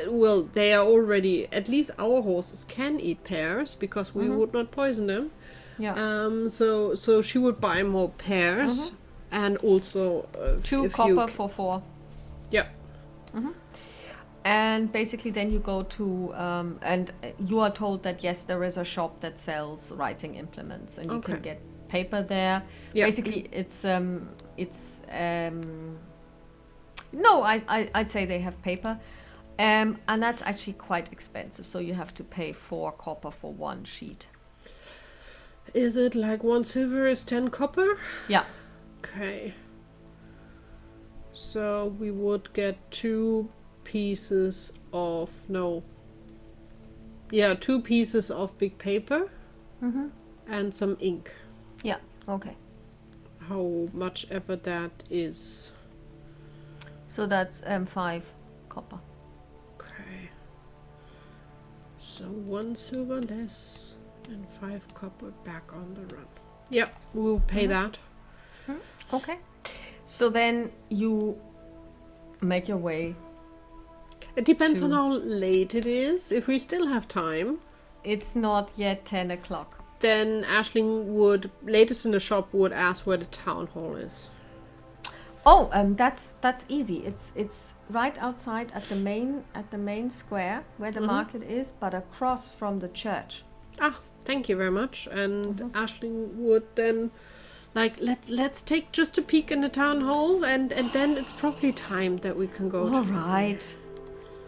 Well, they are already... At least our horses can eat pears, because we would not poison them. Yeah. So she would buy more pears. And also... 2 if copper for 4. Yeah. And basically then you go to, and you are told that yes, there is a shop that sells writing implements, and you can get paper there. Yeah. Basically no, I'd say they have paper. And that's actually quite expensive, so you have to pay 4 copper for 1 sheet. Is it like 1 silver is 10 copper? Yeah. Okay. So we would get 2 pieces of... No. Yeah, 2 pieces of big paper. And some ink. Yeah, okay. How much ever that is. So that's 5 copper. Okay. So 1 silver less and 5 copper back on the run. Yep, we'll pay that. Okay. So then you make your way. It depends on how late it is. If we still have time. It's not yet 10 o'clock. then Aisling would, latest in the shop, would ask where the town hall is. Oh, that's easy. It's right outside at the main square where the market is, but across from the church. Ah, thank you very much. And Aisling would then, like, let's take just a peek in the town hall, and then it's probably time that we can go. All right,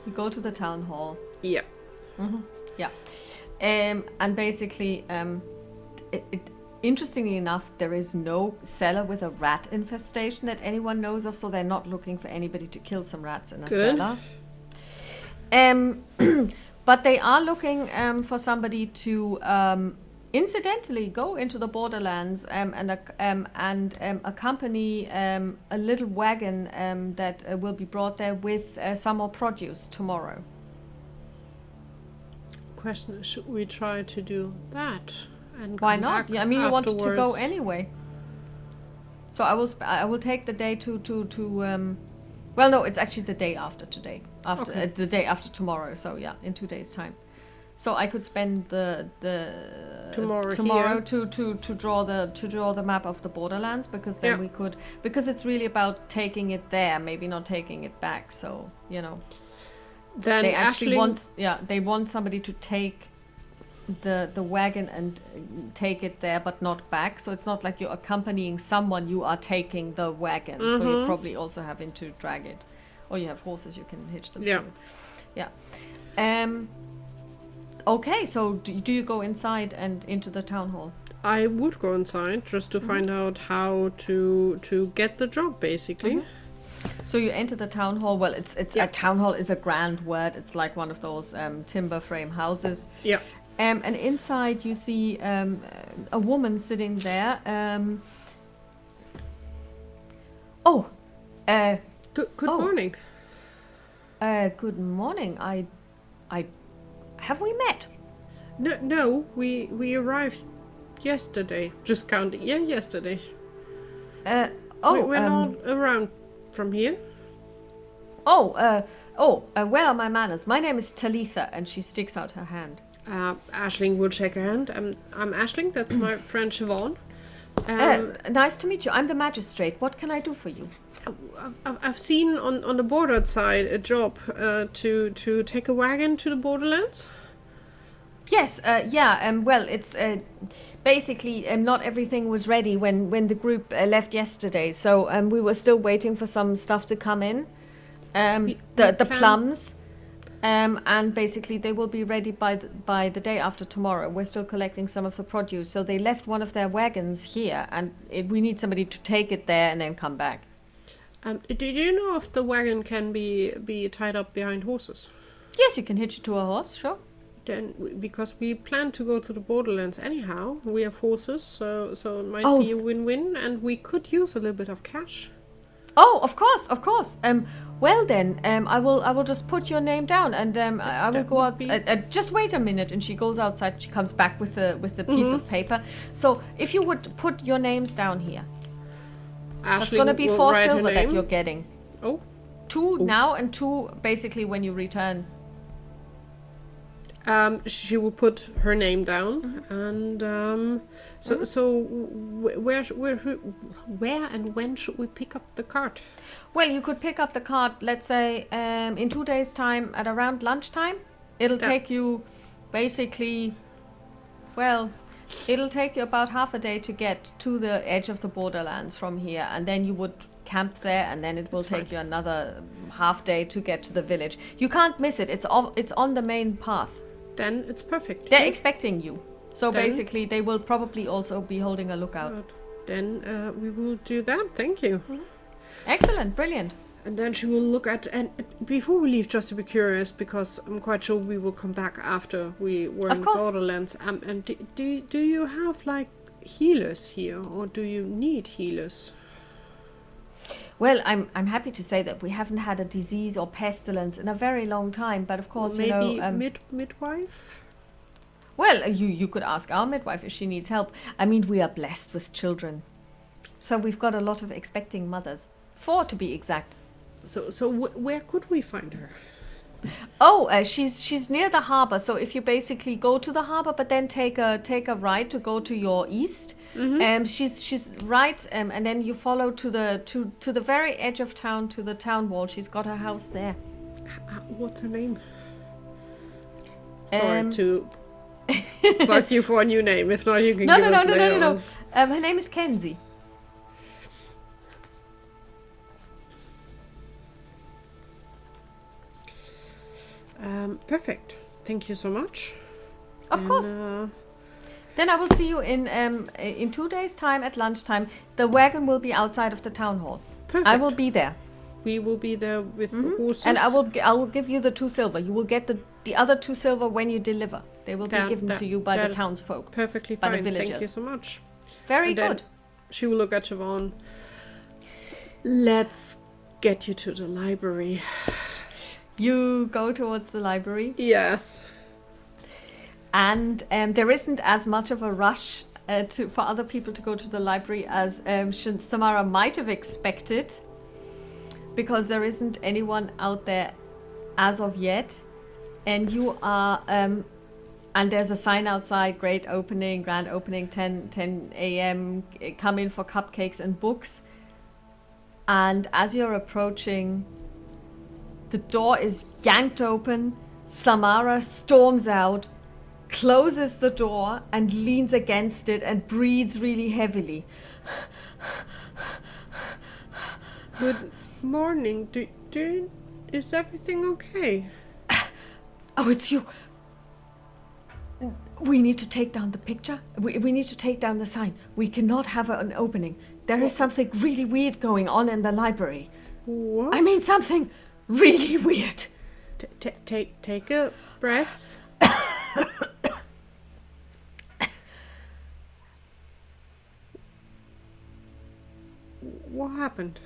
we go to the town hall. Yeah. Yeah, and basically, interestingly enough, there is no cellar with a rat infestation that anyone knows of, so they're not looking for anybody to kill some rats in a cellar. But they are looking for somebody to incidentally go into the borderlands and accompany a little wagon that will be brought there with some more produce tomorrow. Question is, should we try to do that? And why come not? back Yeah, I mean, you wanted to go afterwards? anyway. So I will take the day to well, no, it's actually the day after today, after the day after tomorrow. So yeah, in 2 days' time. So I could spend the tomorrow to draw the map of the borderlands, because then we could, because it's really about taking it there, maybe not taking it back. So you know, Then they actually Aisling, they want somebody to take the wagon and take it there, but not back. So it's not like you're accompanying someone, you are taking the wagon. So you're probably also having to drag it, or you have horses, you can hitch them to it. Okay, so do you go inside and into the town hall? I would go inside just to find out how to get the job, basically. So you enter the town hall. Well, it's a town hall is a grand word. It's like one of those timber frame houses. Yeah. And inside you see a woman sitting there. Good morning. Good morning. I have we met? No, we arrived yesterday. Just counting. Yeah, yesterday. We're not around from here. Where are my manners? My name is Talitha, and she sticks out her hand. Aisling would shake her hand. I'm Aisling. That's my friend Siobhan. Nice to meet you. I'm the magistrate. What can I do for you? I've seen on the border side a job to take a wagon to the borderlands. Yes, well, it's basically not everything was ready when the group left yesterday, so we were still waiting for some stuff to come in, the plums, and basically they will be ready by the day after tomorrow. We're still collecting some of the produce, so they left one of their wagons here, and we need somebody to take it there and then come back. Do you know if the wagon can be tied up behind horses? Yes, you can hitch it to a horse, sure. Then, because we plan to go to the borderlands anyhow, we have horses, so it might be a win-win, and we could use a little bit of cash. Oh, of course. Well then, I will just put your name down, and I will go out. Just wait a minute, and she goes outside. She comes back with the piece of paper. So if you would put your names down here, it's going to be 4 silver that you're getting. Oh, 2 now and 2 basically when you return. She will put her name down, and so where and when should we pick up the cart? Well, you could pick up the cart, let's say, in 2 days' time at around lunchtime. It'll take you basically, well, it'll take you about half a day to get to the edge of the borderlands from here, and then you would camp there, and then it will take you another half day to get to the village. You can't miss it. It's on the main path. Then it's perfect. They're expecting you. So basically, they will probably also be holding a lookout. Good. Then we will do that. Thank you. Excellent. Brilliant. And then she will look at... And before we leave, just to be curious, because I'm quite sure we will come back after we were in Borderlands. And do you have, like, healers here? Or do you need healers? Well, I'm happy to say that we haven't had a disease or pestilence in a very long time, but of course, maybe midwife? Well, you could ask our midwife if she needs help. I mean, we are blessed with children. So we've got a lot of expecting mothers. 4 to be exact. So where could we find her? Oh, she's near the harbor. So if you basically go to the harbor, but then take a right to go to your east, she's right, and then you follow to the very edge of town, to the town wall. She's got her house there. What's her name? Sorry to No. bug you for a new name. If not, you can No, give no, us no, no, later no, on. no. Her name is Kenzie. Perfect. Thank you so much. Of course. Then I will see you in 2 days' time at lunchtime. The wagon will be outside of the town hall. Perfect. I will be there. We will be there with horses. And I will give you the 2 silver. You will get the other 2 silver when you deliver. They will be given to you by the townsfolk. Perfectly by fine. the villagers. Thank you so much. Very And then good. She will look at Siobhan. Let's get you to the library. You go towards the library. Yes. And there isn't as much of a rush for other people to go to the library as Samara might have expected, because there isn't anyone out there as of yet. And you are, and there's a sign outside, grand opening, 10 a.m., come in for cupcakes and books. And as you're approaching, the door is yanked open. Samara storms out, closes the door and leans against it and breathes really heavily. Good morning. Is everything okay? Oh, it's you. We need to take down the picture. We need to take down the sign. We cannot have an opening. There is something really weird going on in the library. What? I mean, something really weird. Take a breath. What happened?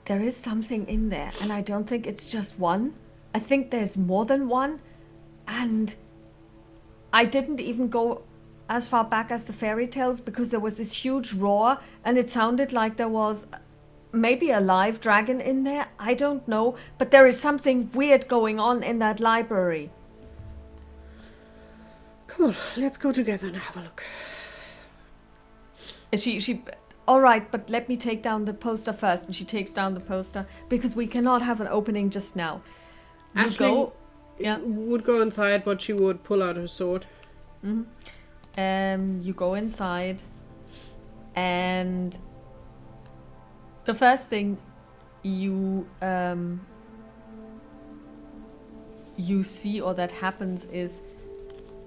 There is something in there, and I don't think it's just one. I think there's more than one, and I didn't even go as far back as the fairy tales because there was this huge roar, and it sounded like there was maybe a live dragon in there. I don't know, but there is something weird going on in that library. Come on, let's go together and have a look. She all right, but let me take down the poster first. And she takes down the poster because we cannot have an opening just now. You Aisling go, yeah. would go inside, but she would pull out her sword. You go inside, and the first thing you see or that happens is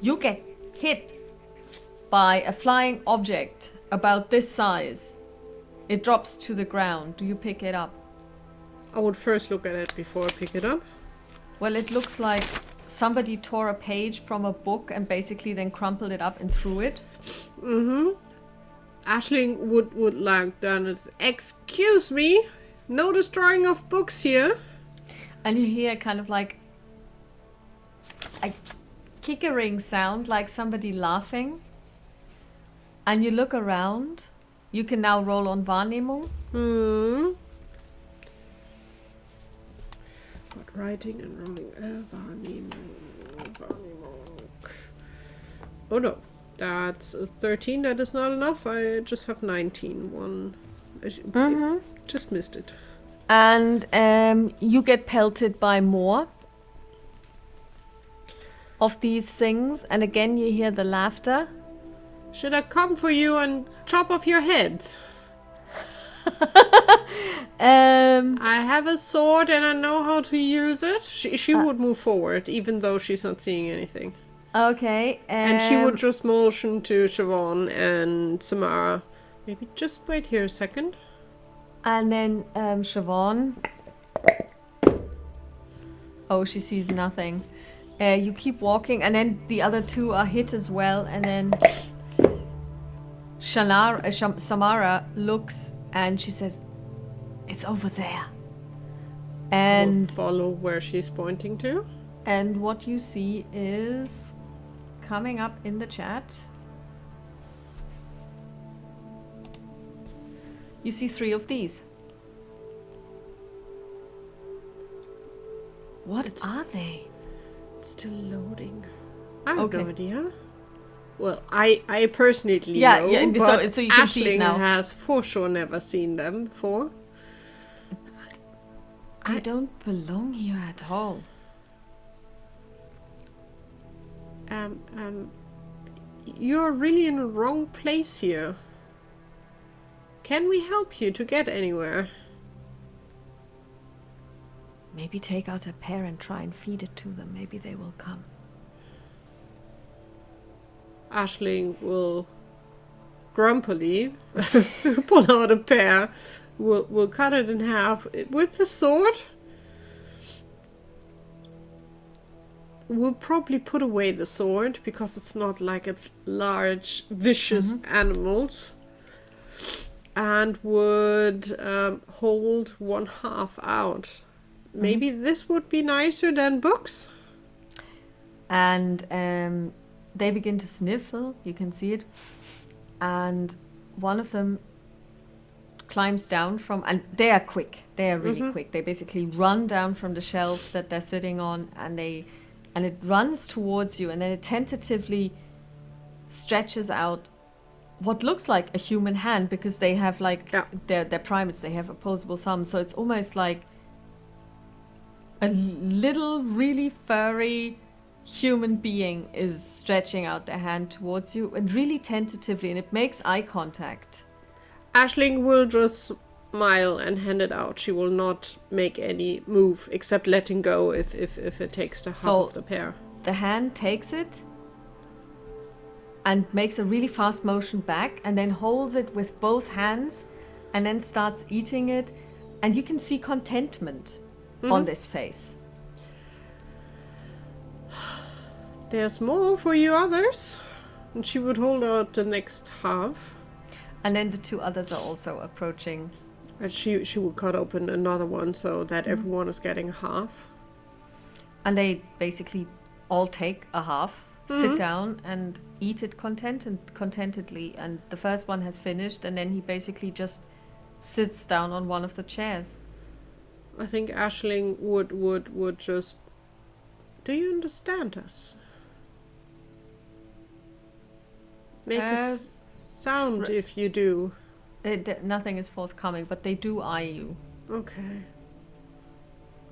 you get hit by a flying object about this size. It drops to the ground. Do you pick it up? I would first look at it before I pick it up. Well, it looks like somebody tore a page from a book and basically then crumpled it up and threw it. Aisling would like done. Excuse me, no destroying of books here. And you hear kind of like a kickering sound, like somebody laughing. And you look around. You can now roll on Wahrnehmung. What writing and rolling? Wahrnehmung. Oh no, that's a 13. That is not enough. I just have 19. Just missed it. And you get pelted by more of these things. And again, you hear the laughter. Should I come for you and chop off your head? I have a sword and I know how to use it. She would move forward, even though she's not seeing anything. Okay. And she would just motion to Siobhan and Samara. Maybe just wait here a second. And then Siobhan. Oh, she sees nothing. You keep walking, and then the other two are hit as well, and then Samara looks and she says, "It's over there." And we'll follow where she's pointing to. And what you see is coming up in the chat. You see 3 of these. What are they? It's still loading. I have Okay. no idea. Well, I personally Yeah, know, yeah, but so you can see it Aisling now. has for sure never seen them before. They don't belong here at all. You're really in the wrong place here. Can we help you to get anywhere? Maybe take out a pear and try and feed it to them. Maybe they will come. Aisling will grumpily pull out a pear. We'll cut it in half with the sword. We'll probably put away the sword because it's not like it's large, vicious animals. And would hold one half out. Maybe this would be nicer than books. And they begin to sniffle. You can see it. And one of them climbs down from, and they are quick. They are really quick. They basically run down from the shelf that they're sitting on, and it runs towards you, and then it tentatively stretches out what looks like a human hand, because they have they're primates. They have opposable thumbs, so it's almost like a little, really furry human being is stretching out their hand towards you, and really tentatively, and it makes eye contact. Aisling will just smile and hand it out. She will not make any move except letting go if it takes the half of the pear. The hand takes it and makes a really fast motion back, and then holds it with both hands, and then starts eating it, and you can see contentment on this face. There's more for you others. And she would hold out the next half. And then the two others are also approaching. And she will cut open another one so that everyone is getting a half. And they basically all take a half, sit down and eat it contentedly. And the first one has finished, and then he basically just sits down on one of the chairs. I think Aisling would just... Do you understand us? Make a sound if you do. Nothing is forthcoming, but they do eye you. Okay.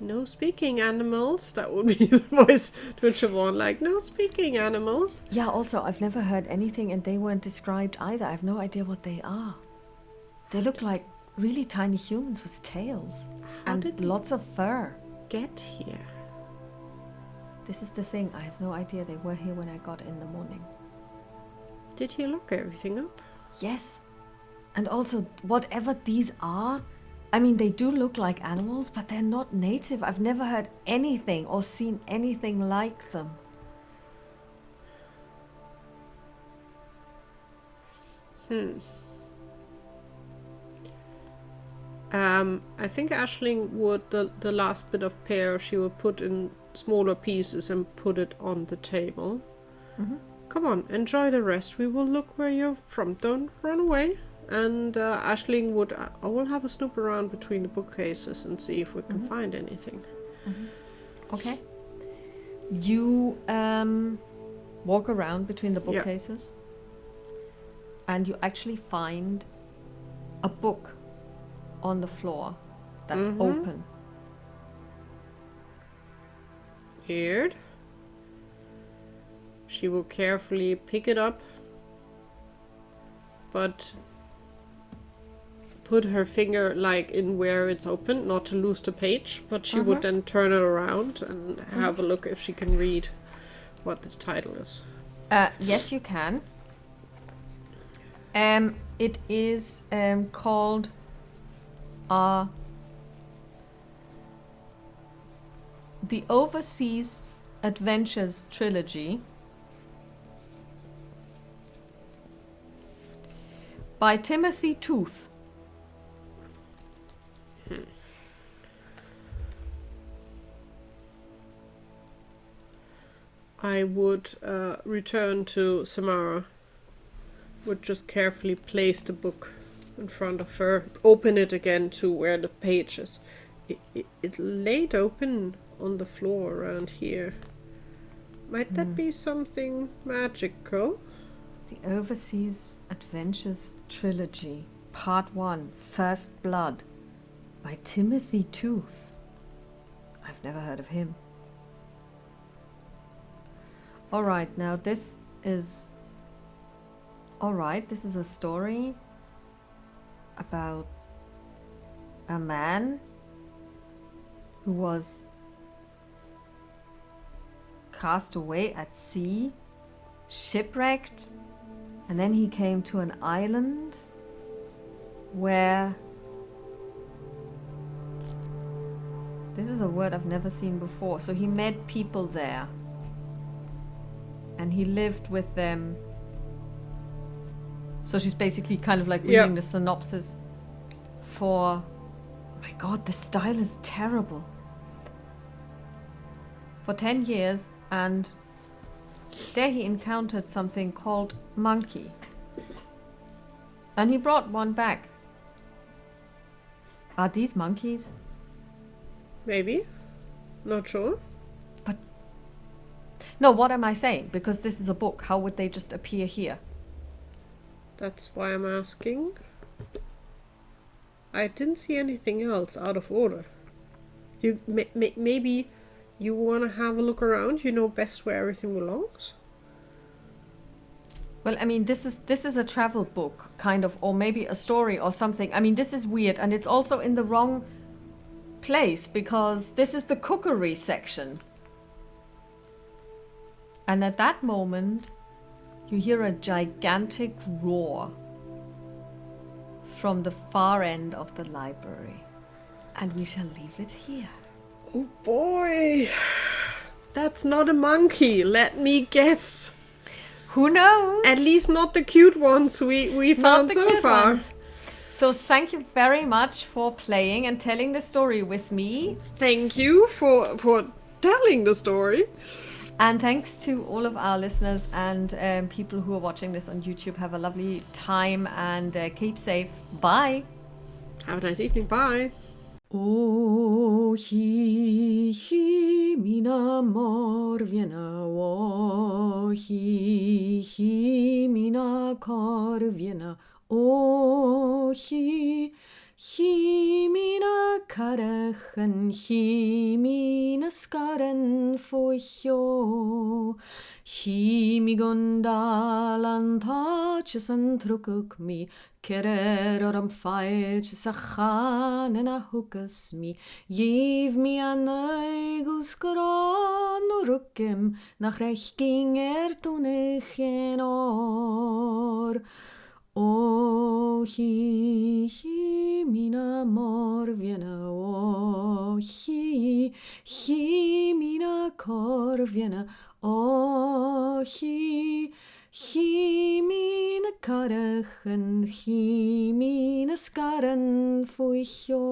No speaking animals. That would be the voice to Siobhan, like, no speaking animals. Yeah, also, I've never heard anything, and they weren't described either. I have no idea what they are. They look like really tiny humans with tails. And lots of fur. Get here. This is the thing. I have no idea they were here when I got in the morning. Did you look everything up? Yes. And also, whatever these are, I mean, they do look like animals, but they're not native. I've never heard anything or seen anything like them. I think Aisling would, the last bit of pear, she will put in smaller pieces and put it on the table. Come on, enjoy the rest. We will look where you're from. Don't run away. And Aisling would... I will have a snoop around between the bookcases and see if we can find anything. Okay. You walk around between the bookcases. And you actually find a book on the floor that's open. Weird. She will carefully pick it up, but put her finger like in where it's open, not to lose the page, but she would then turn it around and have a look if she can read what the title is. Yes, you can. It is called The Overseas Adventures Trilogy by Timothy Tooth. I would return to Samara. Would just carefully place the book in front of her. Open it again to where the page is. It laid open on the floor around here. Might that be something magical? The Overseas Adventures Trilogy, Part 1, First Blood, by Timothy Tooth. I've never heard of him. Alright, now this is... Alright, this is a story about a man who was cast away at sea, shipwrecked, and then he came to an island where... This is a word I've never seen before. So he met people there. And he lived with them. So she's basically kind of like reading the synopsis for... Oh my god, the style is terrible. For 10 years, and there he encountered something called monkey. And he brought one back. Are these monkeys? Maybe. Not sure. But... No, what am I saying? Because this is a book. How would they just appear here? That's why I'm asking. I didn't see anything else out of order. You maybe you want to have a look around. You know best where everything belongs. Well, I mean, this is a travel book, kind of, or maybe a story or something. I mean, this is weird, and it's also in the wrong place because this is the cookery section. And at that moment, you hear a gigantic roar from the far end of the library. And we shall leave it here. Oh boy! That's not a monkey, let me guess. Who knows? At least not the cute ones we found so far. Ones. So thank you very much for playing and telling the story with me. Thank you for telling the story. And thanks to all of our listeners and people who are watching this on YouTube. Have a lovely time and keep safe. Bye. Have a nice evening. Bye. O hi mina morviena, o hi mina korviena, o hi mina karachen, hi mina skaren fojo, hi mi gondalan taches an trukuk mi, kerer oram feilch sachan en a hukas mi, jev mi an eigus gran rukem, nach recht ging tunich en or. O hi mina morviena, o hi mina korviena, o hi mina karachen, hi mina skaren fuicho.